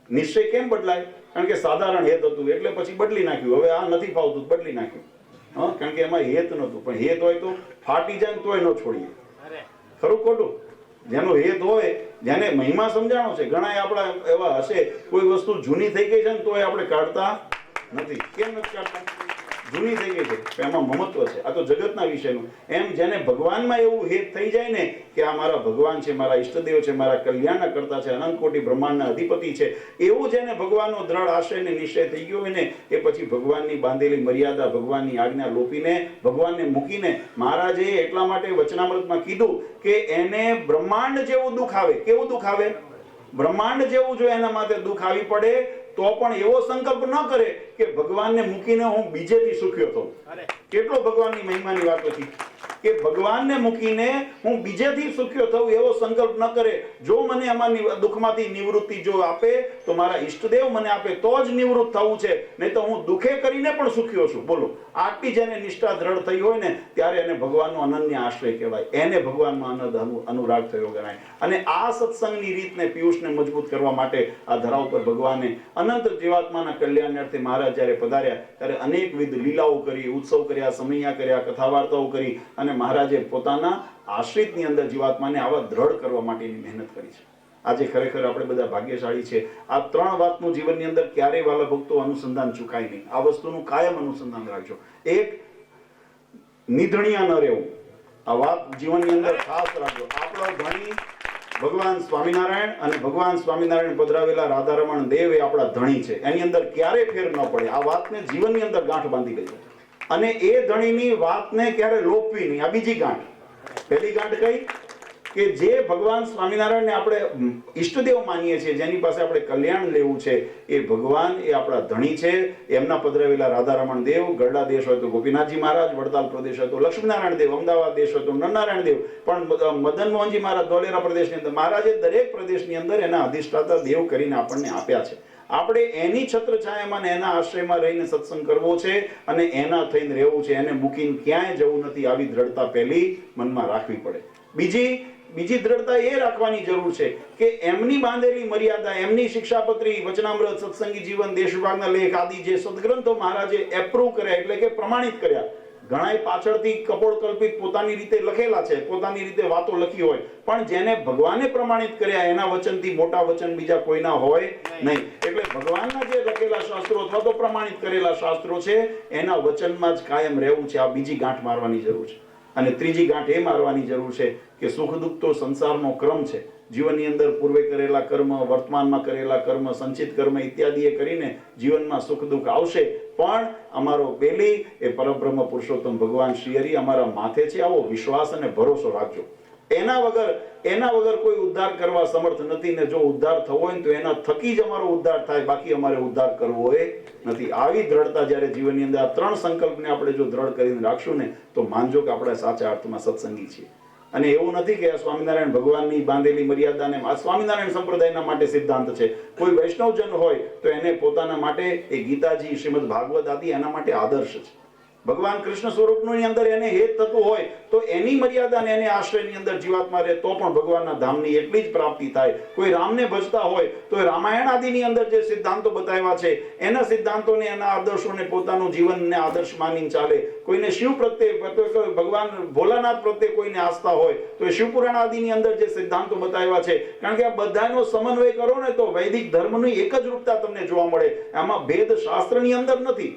નિશ્ચય. કેમ બદલાય? કારણ કે સાધારણ હેત હતું એટલે પછી બદલી નાખ્યું. હવે આ નથી ફાવતું, બદલી નાખ્યું. કારણ કે એમાં હેત નતું. પણ હેત હોય તો ફાટી જાય તોય ન છોડીએ. ખરું ખોટું? જેનો હેત હોય, જેને મહિમા સમજાણો છે, ઘણા આપણા એવા હશે કોઈ વસ્તુ જૂની થઈ ગઈ છે ને તોય આપણે કાઢતા નથી. કેમ નથી કાઢતા? જૂની થઈ ગઈ છે, એમાં મમત્વ છે. આ તો જગતના વિષયનું. એમ જેને ભગવાનમાં એવું હેત થઈ જાય ને કે આ મારા ભગવાન છે, મારા ઈષ્ટદેવ છે, મારા કલ્યાણના કરતા છે, અનંત કોટી બ્રહ્માંડના અધિપતિ છે, એવું જેને ભગવાનનો દ્રઢ આશ્રય ને નિશ્ચય થઈ ગયો હોય ને એ પછી ભગવાનની બાંધેલી મર્યાદા, ભગવાનની આજ્ઞા લોપીને ભગવાનને મૂકીને, મહારાજે એટલા માટે વચનામૃતમાં કીધું કે એને બ્રહ્માંડ જેવું દુઃખ આવે. કેવું દુઃખ આવે? બ્રહ્માંડ જેવું જો એના માટે દુઃખ આવી પડે તો પણ એવો સંકલ્પ ન કરે કે ભગવાનને મૂકીને હું બીજેથી સુખ્યો થઉં. કેટલો ભગવાનની મહિમાની વાત હતી કે ભગવાનને મૂકીને હું બીજેથી સુખ્યો થઉં એવો સંકલ્પ ન કરે. જો મને આમાં દુઃખમાંથી નિવૃત્તિ જો આપે તો મારા ઈષ્ટદેવ મને આપે તો જ નિવૃત્ત થવું છે, નહીં તો હું દુઃખે કરીને પણ સુખ્યો છું. બોલો, આટલી જેને નિષ્ઠા દ્રઢ થઈ હોય ને ત્યારે એને ભગવાનનો અનન્ય આશ્રય કહેવાય, એને ભગવાનમાં અનુરાગ થયો ગણાય. અને આ સત્સંગની રીતને, પિયુષને મજબૂત કરવા માટે આ ધરા ઉપર ભગવાને અનંત જીવાત્માના કલ્યાણાર્થે મહારાજ જ્યારે પધાર્યા ત્યારે અનેકવિધ લીલાઓ કરી, ઉત્સવ કર્યા, સમૈયા કર્યા, કથા વાર્તાઓ કરી અને મહારાજે પોતાના આશ્રિતની અંદર જીવાત્માને આવા દ્રઢ કરવા માટેની મહેનત કરી છે. આજે ખરેખર આપણે બધા ભાગ્યશાળી છે. આ ત્રણ વાતનું જીવનની અંદર ક્યારેય વાલા ભક્તો અનુસંધાન ચૂકાય નહીં. આ વસ્તુનું કાયમ અનુસંધાન રાખજો. એક, નિધણિયા ન રહેવું. આ વાત જીવનની અંદર ખાસ રાખજો. આપણો ધણી ભગવાન સ્વામિનારાયણ અને ભગવાન સ્વામિનારાયણ પધરાવેલા રાધારમણ દેવ એ આપણા ધણી છે. એની અંદર ક્યારેય ફેર ન પડે. આ વાતને જીવનની અંદર ગાંઠ બાંધી લેજો. અને એ ધણીની વાતને ક્યારે લોપવી નહીં. આ બીજી ગાંઠ. પહેલી ગાંઠ કઈ? કે જે ભગવાન સ્વામિનારાયણને આપણે ઈષ્ટદેવ માનીએ છીએ, જેની પાસે આપણે કલ્યાણ લેવું છે, એ ભગવાન એ આપણા ધણી છે. એમના પધરાવેલા રાધારમણ દેવ, ગરડા દેશ હોય તો ગોપીનાથજી મહારાજ, વડતાલ પ્રદેશ હોય તો લક્ષ્મીનારાયણ દેવ, અમદાવાદ દેશ હોય તો નરનારાયણ દેવ, પણ મદન મોહનજી મહારાજ ધોલેરા પ્રદેશની અંદર, મહારાજે દરેક પ્રદેશની અંદર એના અધિષ્ઠાતા દેવ કરીને આપણને આપ્યા છે. આપણે એની છત્રછાયામાં એના આશ્રયમાં રહીને સત્સંગ કરવો છે અને એના થઈને રહેવું છે. એને મૂકીને ક્યાંય જવું નથી. આવી દ્રઢતા પહેલી મનમાં રાખવી પડે. બીજી દ્રઢતા એ રાખવાની જરૂર છે કે એમની બાંધેલી મર્યાદા, એમની શિક્ષાપત્રી, વચનામૃત, સત્સંગી જીવન, દેશ વિભાગના લેખ આદિ જે સદગ્રંથો મહારાજે એપ્રૂવ કર્યા, એટલે કે પ્રમાણિત કર્યા, ઘણાય પાછળથી કપોળ કલ્પિત પોતાની રીતે લખેલા છે, પોતાની રીતે વાતો લખી હોય, પણ જેને ભગવાને પ્રમાણિત કર્યા એના વચનથી મોટા વચન બીજા કોઈના હોય નહીં. એટલે ભગવાનના જે લખેલા શાસ્ત્રો અથવા તો પ્રમાણિત કરેલા શાસ્ત્રો છે એના વચનમાં જ કાયમ રહેવું છે. આ બીજી ગાંઠ મારવાની જરૂર છે. અને ત્રીજી ગાંઠ એ મારવાની જરૂર છે કે સુખ દુઃખ તો સંસારનો ક્રમ છે. જીવનની અંદર પૂર્વે કરેલા કર્મ, વર્તમાનમાં કરેલા કર્મ, સંચિત કર્મ ઇત્યાદિ કરીને જીવનમાં સુખ દુઃખ આવશે, પણ અમારો બેલી એ પરબ્રહ્મ પુરુષોત્તમ ભગવાન શ્રી હરિ અમારા માથે છે. આવો વિશ્વાસ અને ભરોસો રાખજો. એના વગર કોઈ ઉદ્ધાર કરવા સમર્થ નથી. ને જો ઉદ્ધાર થવો હોય તો એના થકી જ અમારો ઉદ્ધાર થાય, બાકી અમારે ઉદ્ધાર કરવો એ નથી. આવી દ્રઢતા જ્યારે જીવનની અંદર આ ત્રણ સંકલ્પને આપણે જો દ્રઢ કરીને રાખશું ને, તો માનજો કે આપણે સાચા અર્થમાં સત્સંગી છીએ. અને એવું નથી કે સ્વામિનારાયણ ભગવાનની બાંધેલી મર્યાદાને આ સ્વામિનારાયણ સંપ્રદાયના માટે સિદ્ધાંત છે. કોઈ વૈષ્ણવજન હોય તો એને પોતાના માટે એ ગીતાજી, શ્રીમદ ભાગવત આદિ એના માટે આદર્શ છે. ભગવાન કૃષ્ણ સ્વરૂપની અંદર એને હેત થતું હોય તો એની મર્યાદાને એને આશ્રયની અંદર જીવાત્મા રહે તો પણ ભગવાનના ધામની એટલી જ પ્રાપ્તિ થાય. કોઈ રામને ભજતા હોય તો રામાયણ આદિની અંદર જે સિદ્ધાંતો બતાવ્યા છે એના સિદ્ધાંતોને, એના આદર્શોને પોતાનું જીવનને આદર્શ માનીને ચાલે. કોઈને શિવ પ્રત્યે, ભગવાન ભોલાનાથ પ્રત્યે કોઈને આસ્થા હોય તો એ શિવપુરાણ આદિની અંદર જે સિદ્ધાંતો બતાવ્યા છે, કારણ કે આ બધાનો સમન્વય કરો ને તો વૈદિક ધર્મની એક જ રૂપતા તમને જોવા મળે. આમાં ભેદ શાસ્ત્રની અંદર નથી.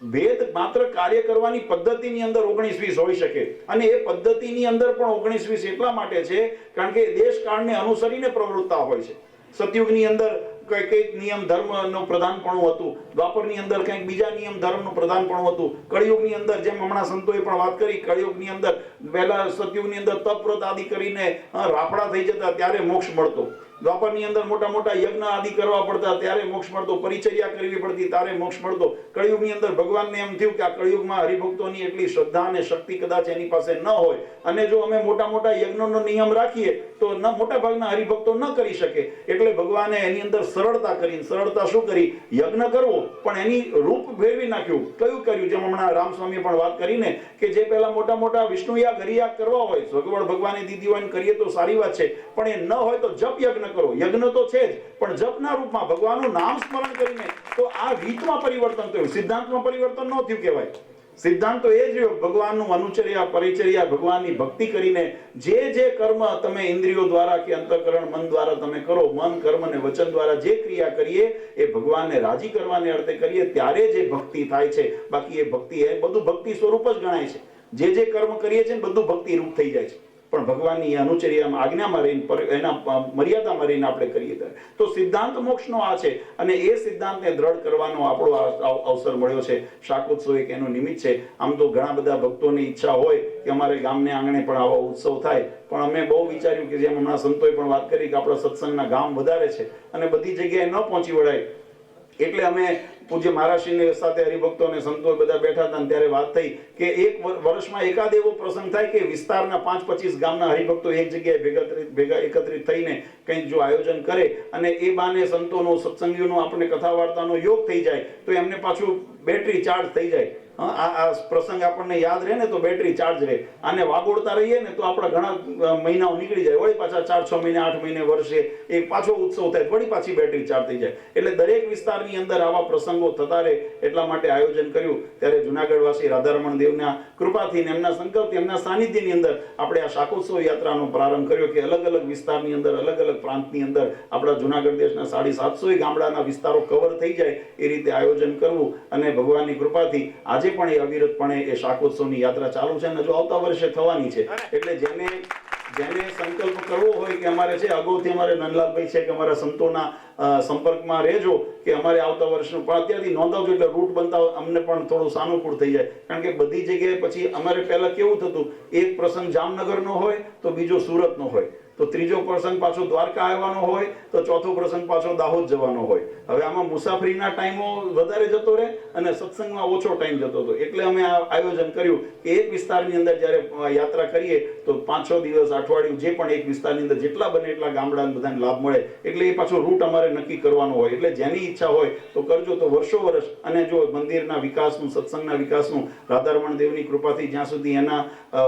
ભેદ માત્ર કાર્ય કરવાની પદ્ધતિની અંદર 19-20 હોઈ શકે, અને એ પદ્ધતિની અંદર પણ 19-20 એટલા માટે છે કારણ કે દેશ કાળને અનુસરીને પ્રવૃત્તા હોય છે. સતયુગની અંદર કઈક નિયમ ધર્મનું પ્રધાનપણું હતું, દ્વાપરની અંદર કંઈક બીજા નિયમ ધર્મનું પ્રધાનપણું હતું, કળિયુગની અંદર જેમ હમણાં સંતોએ પણ વાત કરી, કળિયુગની અંદર પહેલા સતયુગની અંદર તપવ્રત આદિ કરીને રાફડા થઈ જતા ત્યારે મોક્ષ મળતો. દ્વાપરની અંદર મોટા મોટા યજ્ઞ આદિ કરવા પડતા ત્યારે મોક્ષ મળતો, પરિચર્યા કરવી પડતી ત્યારે મોક્ષ મળતો. કળિયુગની અંદર ભગવાનને એમ થયું કે આ કળિયુગમાં હરિભક્તોની એટલી શ્રદ્ધા અને શક્તિ કદાચ એની પાસે ન હોય, અને જો અમે મોટા મોટા યજ્ઞનો નિયમ રાખીએ તો મોટા ભાગના હરિભક્તો ન કરી શકે. એટલે ભગવાને એની અંદર સરળતા કરી. સરળતા શું કરી? યજ્ઞ કરવો, પણ એની રૂપ ફેરવી નાખ્યું. કયું કર્યું? જેમ હમણાં રામસ્વામીએ પણ વાત કરીને કે જે પહેલા મોટા મોટા વિષ્ણુયાગ હરિયાગ કરવા હોય, સગવડ ભગવાને દીધી હોય કરીએ તો સારી વાત છે, પણ એ ન હોય તો જપ યજ્ઞ કરો. યજ્ઞ તો છે જ, પણ જપના રૂપમાં ભગવાનનું નામ સ્મરણ કરીને. તો આ રીતમાં પરિવર્તન થયું, સિદ્ધાંતમાં પરિવર્તન ન થયું કહેવાય. સિદ્ધાંત તો એ જ રહ્યો, ભગવાનનું અનુચર્યા, પરિચર્યા, ભગવાનની ભક્તિ કરીને જે કર્મ તમે ઇન્દ્રિયો દ્વારા કે અંતઃકરણ મન દ્વારા તમે કરો, મન, કર્મ અને વચન દ્વારા જે ક્રિયા કરીએ એ ભગવાનને રાજી કરવાને અર્થે કરીએ ત્યારે જે ભક્તિ થાય છે. બાકી એ ભક્તિ એ બધું ભક્તિ સ્વરૂપ જ ગણાય છે. જે કર્મ કરીએ છીએ બધું ભક્તિ રૂપ થઈ જાય છે, પણ ભગવાનની અનુચર્યામાં, આજ્ઞામાં રહીને, એના મર્યાદામાં રહીને આપણે કરીએ ત્યારે. તો સિદ્ધાંત મોક્ષનો આ છે, અને એ સિદ્ધાંતને દ્રઢ કરવાનો આપણો અવસર મળ્યો છે. શાકોત્સવ એક એનું નિમિત્ત છે. આમ તો ઘણા બધા ભક્તોની ઈચ્છા હોય કે અમારે ગામને આંગણે પણ આવા ઉત્સવ થાય, પણ અમે બહુ વિચાર્યું કે જેમ હમણાં સંતોએ પણ વાત કરી કે આપણા સત્સંગના ગામ વધારે છે અને બધી જગ્યાએ ન પહોંચી વળાય, એટલે અમે પૂજ્ય મહારાજશ્રીની સાથે હરિભક્તો અને સંતો બધા બેઠા હતા ત્યારે વાત થઈ કે એક વર્ષમાં એકાદ એવો પ્રસંગ થાય કે વિસ્તારના 5-25 ગામના હરિભક્તો એક જગ્યાએ ભેગા એકત્રિત થઈને કંઈક જો આયોજન કરે અને એ બાને સંતોનો, સત્સંગીઓનો, આપણે કથા વાર્તાનો યોગ થઈ જાય તો એમને પાછું બેટરી ચાર્જ થઈ જાય. આ પ્રસંગ આપણને યાદ રહે ને તો બેટરી ચાર્જ રહે. આને વાગોળતા રહીએ ને તો આપણા ઘણા મહિનાઓ નીકળી જાય, વળી પાછા 4-6 મહિને, 8 મહિને, વર્ષે એક પાછો ઉત્સવ થાય, વળી પાછી બેટરી ચાર્જ થઈ જાય. એટલે દરેક વિસ્તારની અંદર આવા પ્રસંગો થતા રહે એટલા માટે આયોજન કર્યું. ત્યારે જુનાગઢવાસી રાધારમણ દેવના કૃપાથી, એમના સંકલ્પથી, એમના સાનિધ્યની અંદર આપણે આ શાકોત્સવ યાત્રાનો પ્રારંભ કર્યો કે અલગ અલગ વિસ્તારની અંદર, અલગ અલગ પ્રાંતની અંદર આપણા જુનાગઢ દેશના 750 ગામડાના વિસ્તારો કવર થઈ જાય એ રીતે આયોજન કરવું. અને ભગવાનની કૃપાથી આજે પણ એ અવિરતપણે એ શાકોત્સવની યાત્રા ચાલુ છે અને જો આવતા વર્ષે થવાની છે. એટલે જેને સંકલ્પ કરવો હોય કે અમારે છે અગાઉથી અમારે નંદલાલભાઈ છે કે અમારા સંતોના સંપર્કમાં રહેજો કે અમારે આવતા વર્ષનું પણ અત્યારથી નોંધાવજો એટલે રૂટ બનતા અમને પણ થોડું સાનુકૂળ થઈ જાય. કારણ કે બધી જગ્યાએ પછી અમારે પહેલા કેવું થતું, એક પ્રસંગ જામનગરનો હોય તો બીજો સુરતનો હોય, તો ત્રીજો પ્રસંગ પાછો દ્વારકા આવવાનો હોય તો ચોથો પ્રસંગ પાછો દાહોદ જવાનો હોય. હવે આમાં મુસાફરીના ટાઈમો વધારે જતો રહે અને સત્સંગમાં ઓછો ટાઈમ જતો હતો. એટલે અમે આ આયોજન કર્યું કે એક વિસ્તારની અંદર જ્યારે યાત્રા કરીએ તો 5-6 દિવસ, અઠવાડિયું, જે પણ એક વિસ્તારની અંદર જેટલા બને એટલા ગામડાને બધાને લાભ મળે. એટલે એ પાછો રૂટ અમારે નક્કી કરવાનો હોય. એટલે જેની ઈચ્છા હોય તો કરજો. તો વર્ષો વર્ષ અને જો મંદિરના વિકાસનું, સત્સંગના વિકાસનું રાધારમણ દેવની કૃપાથી જ્યાં સુધી એના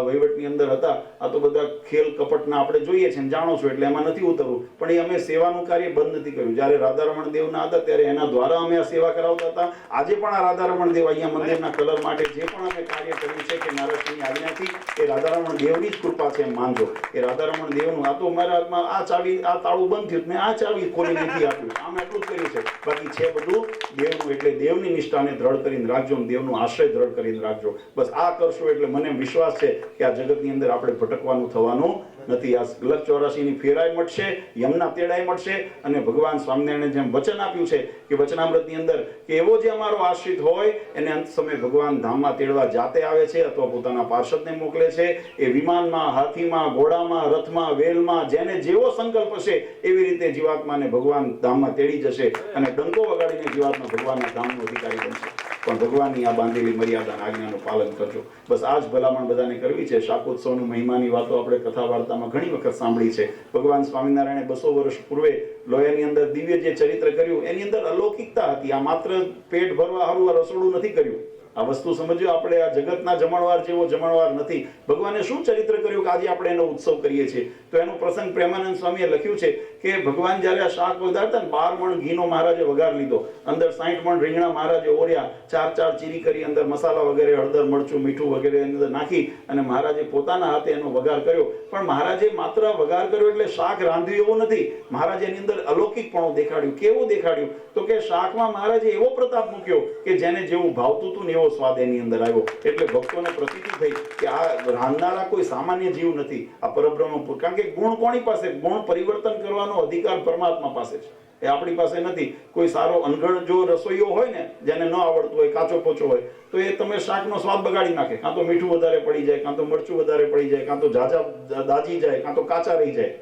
વહીવટની અંદર હતા, આ તો બધા ખેલ કપટના આપણે જોઈએ છે, જાણો છો, એટલે એમાં નથી ઉતરવું. પણ એ અમે સેવાનું કાર્ય બંધ નથી કર્યું. જ્યારે રાધારમણ દેવના હતા ત્યારે એના દ્વારા અમે આ સેવા કરાવતા હતા. આજે પણ આ રાધારમણ દેવ અહીંયા મંદિરના કલર માટે જે પણ અમે કાર્ય કર્યું છે કે મહારાષ્ટ્રની આજ્ઞાથી, એ રાધારમણ દેવની જ કૃપા છે એમ માનજો. એ રાધારમણ દેવનું આ તો મારા હાથમાં આ ચાવી, આ તાળું બંધ થયું, મેં આ ચાવી ખોલી નથી આપ્યું, આમ એટલું જ કર્યું છે. બાકી છે બધું દેવનું. એટલે દેવની નિષ્ઠાને દ્રઢ કરીને રાખજો, દેવનો આશ્રય દ્રઢ કરીને રાખજો. બસ આ કરશો એટલે મને વિશ્વાસ છે કે આ જગતની અંદર આપણે ભટકવાનું થવાનું નથી. આ લખ 84 ની ફેરાય મળશે, યમના તેડાય મળશે. અને ભગવાન સ્વામિનારાયણે જેમ વચન આપ્યું છે કે વચનામૃતની અંદર કે એવો જે અમારો આશ્રિત હોય એને અંત સમયે ભગવાન ધામમાં તેડવા જાતે આવે છે અથવા પોતાના પાર્ષદને મોકલે છે. એ વિમાનમાં, હાથીમાં, ઘોડામાં, રથમાં, વેલમાં, જેને જેવો સંકલ્પ હશે એવી રીતે જીવાત્માને ભગવાન ધામમાં તેડી જશે અને ડંકો વગાડીને જીવાત્મા ભગવાનના ધામનો અધિકારી બનશે. પણ ભગવાનની આ બાંધેલી મર્યાદા આજ્ઞાનું પાલન કરજો. બસ આ જ ભલામણ બધાને કરવી છે. શાકોત્સવનું મહિમાની વાતો આપણે કથા વાર્તામાં ઘણી વખત સાંભળી છે. ભગવાન સ્વામિનારાયણે 200 વર્ષ પૂર્વે લોયાની અંદર દિવ્ય જે ચરિત્ર કર્યું એની અંદર અલૌકિકતા હતી. આ માત્ર પેટ ભરવા હારું આ રસોડું નથી કર્યું. આ વસ્તુ સમજો, આપણે આ જગતના જમણવાર જેવો જમણવાર નથી. ભગવાને શું ચરિત્ર કર્યું કે આજે આપણે એનો ઉત્સવ કરીએ છીએ? તો એનો પ્રસંગ પ્રેમાનંદ સ્વામીએ લખ્યું છે કે ભગવાન જ્યારે આ શાક વગાડતા ને 12 મણ ઘીનો મહારાજે વઘાર લીધો, અંદર 60 મણ રીંગણા મહારાજે ઓર્યા, 4 ચીરી કરી, અંદર મસાલા વગેરે, હળદર, મરચું, મીઠું વગેરે અંદર નાખી અને મહારાજે પોતાના હાથે એનો વઘાર કર્યો. પણ મહારાજે માત્ર વઘાર કર્યો એટલે શાક રાંધ્યું એવું નથી. મહારાજે એની અંદર અલૌકિકપણું દેખાડ્યું. કેવું દેખાડ્યું? તો કે શાકમાં મહારાજે એવો પ્રતાપ મૂક્યો કે જેને જેવું ભાવતું હતું ને એવો સ્વાદ એની અંદર આવ્યો. એટલે ભક્તોને પ્રતીતિ થઈ કે આ રાંધનારા કોઈ સામાન્ય જીવ નથી, આ પરબ્રહ્મ. કારણ કે ગુણ કોની પાસે? ગુણ પરિવર્તન કરવાનો અધિકાર પરમાત્મા પાસે છે, એ આપણી પાસે નથી. કોઈ સારો અનગઢ જો રસોઈયો હોય ને, જેને ન આવડતું હોય, કાચો પોચો હોય, તો એ તમે શાકનો સ્વાદ બગાડી નાખે. કાં તો મીઠું વધારે પડી જાય, કાં તો મરચું વધારે પડી જાય, કાં તો ઝાઝા દાજી જાય, કાં તો કાચા રહી જાય.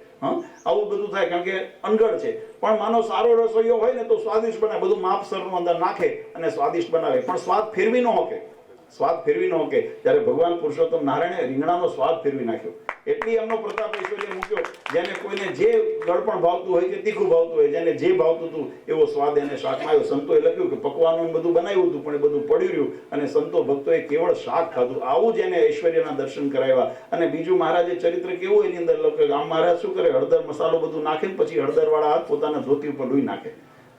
આવું બધું થાય કારણ કે અનગઢ છે. પણ માનો સારો રસોઈયો હોય ને તો સ્વાદિષ્ટ બનાવે, બધું માપસરનું અંદર નાખે અને સ્વાદિષ્ટ બનાવે. પણ સ્વાદ ફેરવી ન હોકે, સ્વાદ ફેરવી ન હોકે. ત્યારે ભગવાન પુરુષોત્તમ નારાયણે રીંગણાનો સ્વાદ ફેરવી નાખ્યો. એટલી એમનો પ્રતાપ ઐશ્વર્ય મૂક્યો. જેને કોઈને જે ગળપણ ભાવતું હોય કે તીખું ભાવતું હોય, જેને જે ભાવતું હતું એવો સ્વાદ એને શાકમાં આવ્યો. સંતોએ લખ્યું કે પકવાનું બધું બનાવ્યું હતું પણ એ બધું પડ્યું રહ્યું અને સંતો ભક્તોએ કેવળ શાક ખાધું. આવું જ એને ઐશ્વર્યના દર્શન કરાવ્યા. અને બીજું મહારાજે ચરિત્ર કેવું એની અંદર લખ્યું. આમ મહારાજ શું કરે? હળદર મસાલો બધું નાખે ને પછી હળદરવાળા હાથ પોતાના ધોતી ઉપર લૂઈ નાખે.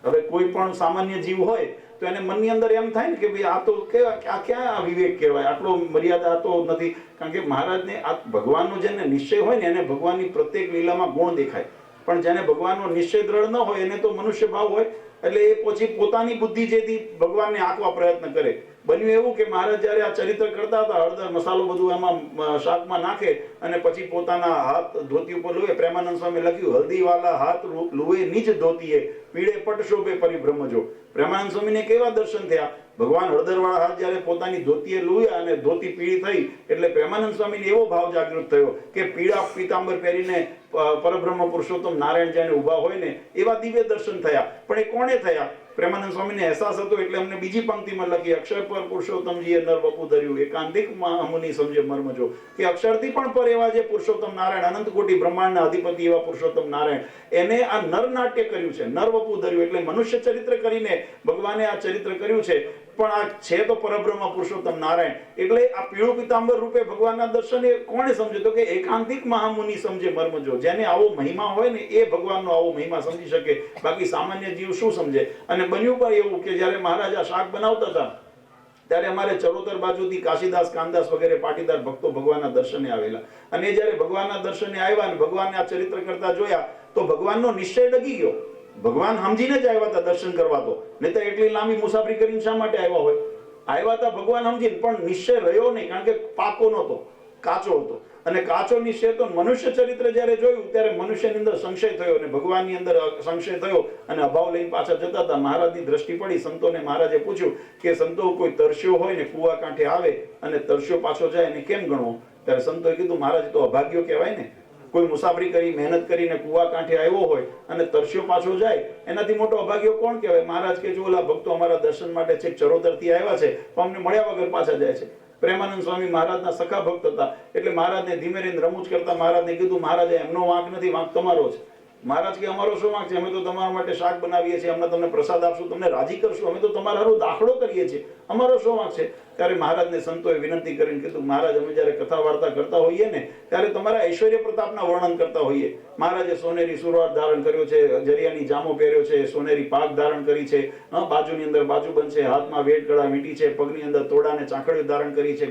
હવે કોઈ પણ સામાન્ય જીવ હોય તો એને મનની અંદર એમ થાય ને કે ભાઈ આ તો આ ક્યાં આ વિવેક કહેવાય? આટલો મર્યાદા તો નથી. કારણ કે મહારાજને આ ભગવાનનો જેને નિશ્ચય હોય ને એને ભગવાનની પ્રત્યેક લીલામાં ગુણ દેખાય. પણ જેને ભગવાનનો નિશ્ચય દ્રઢ ન હોય એને તો મનુષ્ય ભાવ હોય. એટલે એ પછી પોતાની બુદ્ધિ જેથી ભગવાનને આંકવા પ્રયત્ન કરે. બન્યું એવું કે મહારાજ જ્યારે આ ચરિત્ર કરતા હતા, હળદર મસાલો બધું એમાં શાકમાં નાખે અને પછી પોતાના હાથ ધોતી ઉપર લુએ. પ્રેમાનંદ સ્વામી લખ્યું, હલ્દીવાલા હાથ લુએ નિજ ધોતીએ, પીળે પટ શોભે પરિભ્રમજો. પ્રેમાનંદ સ્વામીને કેવા દર્શન થયા? ભગવાન હળદરવાળા હાથ જ્યારે પોતાની ધોતીએ લુયા અને ધોતી પીળી થઈ એટલે પ્રેમાનંદ સ્વામીને એવો ભાવ જાગૃત થયો કે પીળા પીતાંબર પહેરીને પરબ્રહ્મ પુરુષોત્તમ નારાયણ જેને ઊભા હોય ને એવા દિવ્ય દર્શન થયા. પણ એ કોણે થયા? પ્રેમાનંદ સ્વામીને અહેસાસ હતો એટલે અમને બીજી પંક્તિમાં લખી, અક્ષર પર પુરુષોત્તમજીએ નર વપુ ધર્યું, એકાંતિક અમુની સમજે મર્મજો. કે અક્ષરથી પણ પર એવા જે પુરુષોત્તમ નારાયણ, અનંત કોટી બ્રહ્માંડના અધિપતિ એવા પુરુષોત્તમ નારાયણ, એને આ નર નાટ્ય કર્યું છે, નર વપુ ધર્યું. એટલે મનુષ્ય ચરિત્ર કરીને ભગવાને આ ચરિત્ર કર્યું છે. પણ આ છે તો પરબ્રહ્મ પુરુષોત્તમ નારાયણ. એટલે આ પીળું પીતાંબર રૂપે ભગવાનના દર્શન એ કોણે સમજે? તો કે એકાંતિક મહામુનિ સમજે મર્મજો. જેને આવો મહિમા હોય ને એ ભગવાનનો આવો મહિમા સમજી શકે. બાકી સામાન્ય જીવ શું સમજે? અને બન્યું પણ એવું કે જ્યારે મહારાજ આ શાક બનાવતા હતા ત્યારે અમારે ચરોતર બાજુથી કાશીદાસ, કાનદાસ વગેરે પાટીદાર ભક્તો ભગવાનના દર્શને આવેલા. અને જ્યારે ભગવાનના દર્શને આવ્યા અને ભગવાનને આ ચરિત્ર કરતા જોયા તો ભગવાનનો નિશ્ચય ડગી ગયો. ભગવાન સમજીને જ આવ્યા હતા દર્શન કરવા. તો નહીં તો એટલી લાંબી મુસાફરી કરીને શા માટે આવ્યા હોય? આવ્યા હતા ભગવાન સમજીને, પણ નિશ્ચય રહ્યો નહીં. કારણ કે પાકો નહોતો, કાચો હતો અને કાચો નિશ્ચય તો મનુષ્ય ચરિત્ર જ્યારે જોયું ત્યારે મનુષ્યની અંદર સંશય થયો અને ભગવાનની અંદર સંશય થયો અને અભાવ લઈને પાછા જતા હતા. મહારાજની દ્રષ્ટિ પડી સંતોને. મહારાજે પૂછ્યું કે સંતો કોઈ તરસ્યો હોય ને કુવા કાંઠે આવે અને તરસ્યો પાછો જાય એને કેમ ગણવો? ત્યારે સંતોએ કીધું મહારાજ તો અભાગ્યો કહેવાય ને. કોઈ મુસાફરી કરી મહેનત કરીને કુવા કાંઠે આવ્યો હોય અને તરસ્યો પાછો જાય એનાથી મોટો અભાગ્યો કોણ કહેવાય? મહારાજ કે જો ઓલા ભક્તો અમારા દર્શન માટે છેક ચરોતરથી આવ્યા છે તો અમને મળ્યા વગર પાછા જાય છે. પ્રેમાનંદ સ્વામી મહારાજના સખા ભક્ત હતા એટલે મહારાજને ધીમે રહીને રમૂજ કરતા મહારાજને કીધું મહારાજ એમનો વાંક નથી, વાંક તમારો છે. મહારાજ કે અમારો શું વાંક છે? અમે તો તમારા માટે શાક બનાવીએ છીએ, અમે તમને પ્રસાદ આપશું, તમને રાજી કરશું, અમે તો તમારા હારું દાખલો કરીએ છીએ, અમારો શું વાંક છે? ત્યારે મહારાજને સંતોએ વિનંતી કરીને કીધું મહારાજ અમે જ્યારે કથા વાર્તા કરતા હોઈએ ને ત્યારે તમારા ઐશ્વર્ય પ્રતાપના વર્ણન કરતા હોઈએ. મહારાજે સોનેરી સુરવાળ ધારણ કર્યો છે, જરિયાની જામો પહેર્યો છે, સોનેરી પાક ધારણ કરી છે, બાજુની અંદર બાજુબંધ છે, હાથમાં વેટ ગળા વીંટી છે, પગની અંદર તોડાને ચાંખડીઓ ધારણ કરી છે,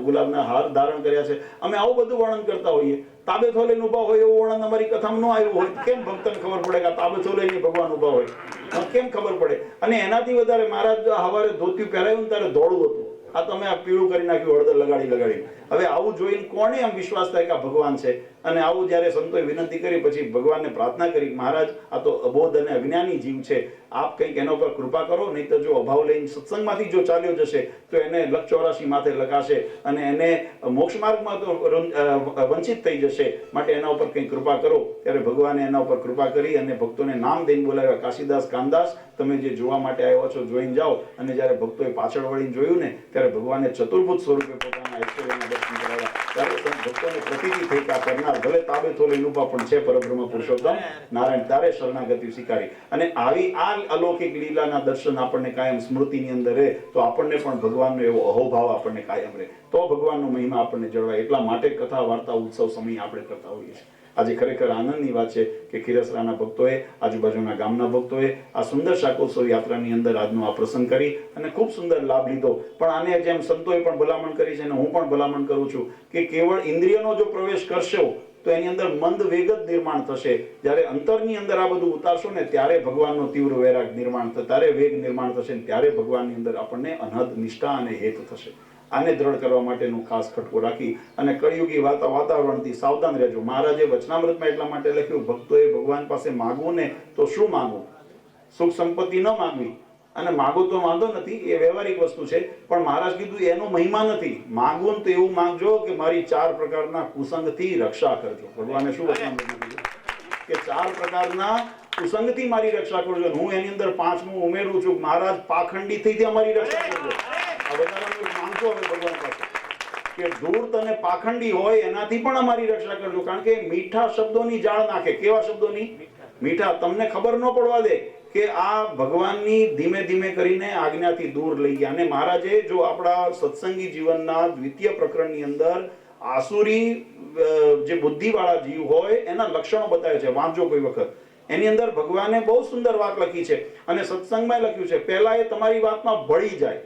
ગુલાબના હાર ધારણ કર્યા છે. અમે આવું બધું વર્ણન કરતા હોઈએ. તાબેથો લઈને ઉભા હોય એવું વર્ણન અમારી કથામાં ન આવ્યું હોય કેમ ભક્તને ખબર પડે કે તાબેથો લઈને ભગવાન ઉભા હોય? કેમ ખબર પડે? અને એનાથી વધારે મહારાજ હવારે ધોતિયું પહેરાયું ત્યારે દોડવું હતું. આ તમે આ પીળું કરી નાખ્યું હળદર લગાડી. હવે આવું જોઈને કોને આમ વિશ્વાસ થાય કે આ ભગવાન છે? અને આવું જ્યારે સંતોએ વિનંતી કરી પછી ભગવાનને પ્રાર્થના કરી મહારાજ આ તો અબોધ અને અજ્ઞાની જીવ છે, આપ કંઈક એના ઉપર કૃપા કરો, નહીં તો જો અભાવ લઈને સત્સંગમાંથી જો ચાલ્યો જશે તો એને લખ 84 માથે લગાશે અને એને મોક્ષ માર્ગમાં તો વંચિત થઈ જશે. માટે એના ઉપર કંઈક કૃપા કરો. ત્યારે ભગવાને એના ઉપર કૃપા કરી અને ભક્તોને નામ દઈને બોલાવ્યા. કાશીદાસ કાનદાસ તમે જે જોવા માટે આવ્યા છો જોઈને જાઓ. અને જ્યારે ભક્તોએ પાછળ વળીને જોયું ને ત્યારે ભગવાને ચતુર્ભુજ સ્વરૂપે પોતાના ઐશ્વર્યના દર્શન કરાવ્યા. ત્યારે ભક્તોને પ્રતીતિ થઈ કે આ કરનાર ભલે તાબેથો લઈને ઊભા પણ છે પરબ્રહ્મ પુરુષોત્તમ નારાયણ. તારે શરણાગતિ સ્વીકારી. અને આવી આ અલૌકિક લીલાના દર્શન આપણને કાયમ સ્મૃતિની અંદર રહે તો આપણને પણ ભગવાનનો એવો અહોભાવ આપણને કાયમ રહે, તો ભગવાનનો મહિમા આપણને જળવાય. એટલા માટે કથા વાર્તા ઉત્સવ સમય આપણે કરતા હોઈએ છીએ. આજે ખરેખર આનંદની વાત છે કે ખીરસરાના ભક્તોએ, આજુબાજુના ગામના ભક્તોએ આ સુંદર શાકોત્સવ યાત્રાની અંદર આજનો આ પ્રસંગ કરી અને ખૂબ સુંદર લાભ લીધો. પણ આને જેમ સંતોએ પણ ભલામણ કરી છે અને હું પણ ભલામણ કરું છું કે કેવળ ઇન્દ્રિયનો જો પ્રવેશ કરશો તો એની અંદર મંદ વેગ જ નિર્માણ થશે. જ્યારે અંતરની અંદર આ બધું ઉતારશો ને ત્યારે ભગવાનનો તીવ્ર વૈરાગ નિર્માણ થશે, ત્યારે વેગ નિર્માણ થશે, ત્યારે ભગવાનની અંદર આપણને અનહદ નિષ્ઠા અને હેત થશે. આને દ્રઢ કરવા માટેનો ખાસ ખટકો રાખી અને કળિયુગી વાતાવરણથી સાવધાન રહેજો. મહારાજે વચનામૃતમાં એટલા માટે લખ્યું ભક્તોએ ભગવાન પાસે માગવું ને તો શું માગવું? સુખ સંપત્તિ ન માગવી. અને માગો તો વાંધો નથી, એ વ્યવહારિક વસ્તુ છે, પણ મહારાજ કીધું એનો મહિમા નથી. માગવું તો એવું માંગજો કે મારી 4 પ્રકારના કુસંગથી રક્ષા કરજો. ભગવાને શું વચનામૃતમાં કીધું કે 4 પ્રકારના કુસંગથી મારી રક્ષા કરજો. હું એની અંદર 5મું ઉમેરું છું, મહારાજ પાખંડીથી અમારી રક્ષા કરજો. આ વધારાનું માંગજો હવે ભગવાન પાસે કે ધૂર્ત અને પાખંડી હોય એનાથી પણ અમારી રક્ષા કરજો. કારણ કે મીઠા શબ્દોની જાળ નાખે. કેવા શબ્દોની? મીઠા. તમને ખબર ન પડવા દે કે આ ભગવાનની ધીમે ધીમે કરીને આજ્ઞાથી દૂર લઈ ગયા. અને મહારાજે જો આપણા સત્સંગી જીવનના દ્વિતીય પ્રકરણની અંદર આસુરી જે બુદ્ધિવાળા જીવ હોય એના લક્ષણો બતાવે છે. વાંચજો કોઈ વખત. એની અંદર ભગવાને બહુ સુંદર વાત લખી છે અને સત્સંગમાં લખ્યું છે. પહેલા એ તમારી વાતમાં ભળી જાય.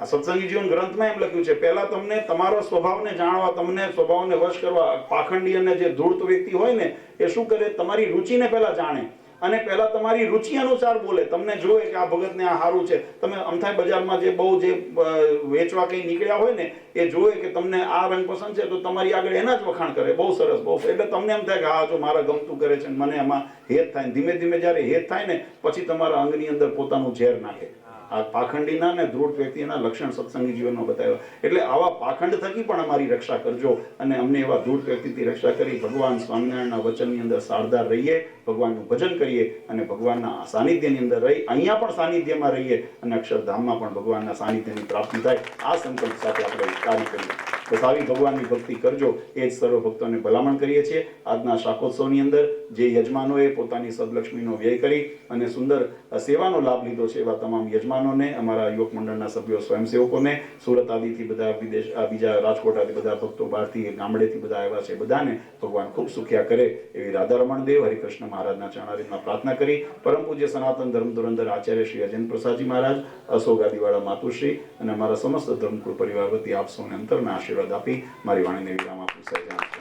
આ સત્સંગી જીવન ગ્રંથમાં એમ લખ્યું છે પહેલા તમને તમારો સ્વભાવને જાણવા, તમને સ્વભાવને વશ કરવા. પાખંડી અને જે ધૂર્ત વ્યક્તિ હોય ને એ શું કરે? તમારી રુચિને પહેલા જાણે અને પહેલા તમારી રુચિ અનુસાર બોલે. તમને જોવે કે આ ભગતને આ સારું છે. તમે અમથાય બજારમાં જે બહુ જે વેચવા કઈ નીકળ્યા હોય ને એ જોવે કે તમને આ રંગ પસંદ છે તો તમારી આગળ એના જ વખાણ કરે. બહુ સરસ, બહુ. એટલે તમને એમ થાય કે હા જો મારા ગમતું કરે છે, મને એમાં હેત થાય. ધીમે ધીમે જ્યારે હેત થાય ને પછી તમારા અંગની અંદર પોતાનું ઝેર નાખે. આ પાખંડીના અને ધૂર્ત વ્યક્તિના લક્ષણ સત્સંગી જીવનમાં બતાવ્યા. એટલે આવા પાખંડ થકી પણ અમારી રક્ષા કરજો અને અમને એવા ધૂર્ત વ્યક્તિથી રક્ષા કરી ભગવાન સ્વામિનારાયણના વચનની અંદર સારદાર રહીએ, ભગવાનનું ભજન કરીએ અને ભગવાનના સાનિધ્યની અંદર રહી અહીંયા પણ સાનિધ્યમાં રહીએ અને અક્ષરધામમાં પણ ભગવાનના સાનિધ્યની પ્રાપ્તિ થાય. આ સંકલ્પ સાથે આપણે કાર્ય કરીએ. બસ આવી ભગવાનની ભક્તિ કરજો એ જ સર્વ ભક્તોને ભલામણ કરીએ છીએ. આજના શાકોત્સવની અંદર જે યજમાનોએ પોતાની સદલક્ષ્મીનો વ્યય કરી અને સુંદર સેવાનો લાભ લીધો છે એવા તમામ યજમાનોને, અમારા યુવક મંડળના સભ્યો, સ્વયંસેવકોને, સુરત આદિથી બધા વિદેશ, બીજા રાજકોટ આદિ બધા ભક્તો, બહારથી ગામડેથી બધા આવ્યા છે, બધાને ભગવાન ખૂબ સુખ્યા કરે એવી રાધારમણ દેવ હરિકૃષ્ણ મહારાજના ચરણારવિંદમાં પ્રાર્થના કરી પરમ પૂજ્ય સનાતન ધર્મ ધુરંધર આચાર્ય શ્રી અજેન્દ્ર પ્રસાદજી મહારાજ, અશોકાદિવાળા માતુશ્રી અને અમારા સમસ્ત ધર્મકુળ પરિવાર વતી આપ સૌને અંતરના આશીર્વાદ આપી મારી વાણીને વિરામ આપું. સહજાનંદ.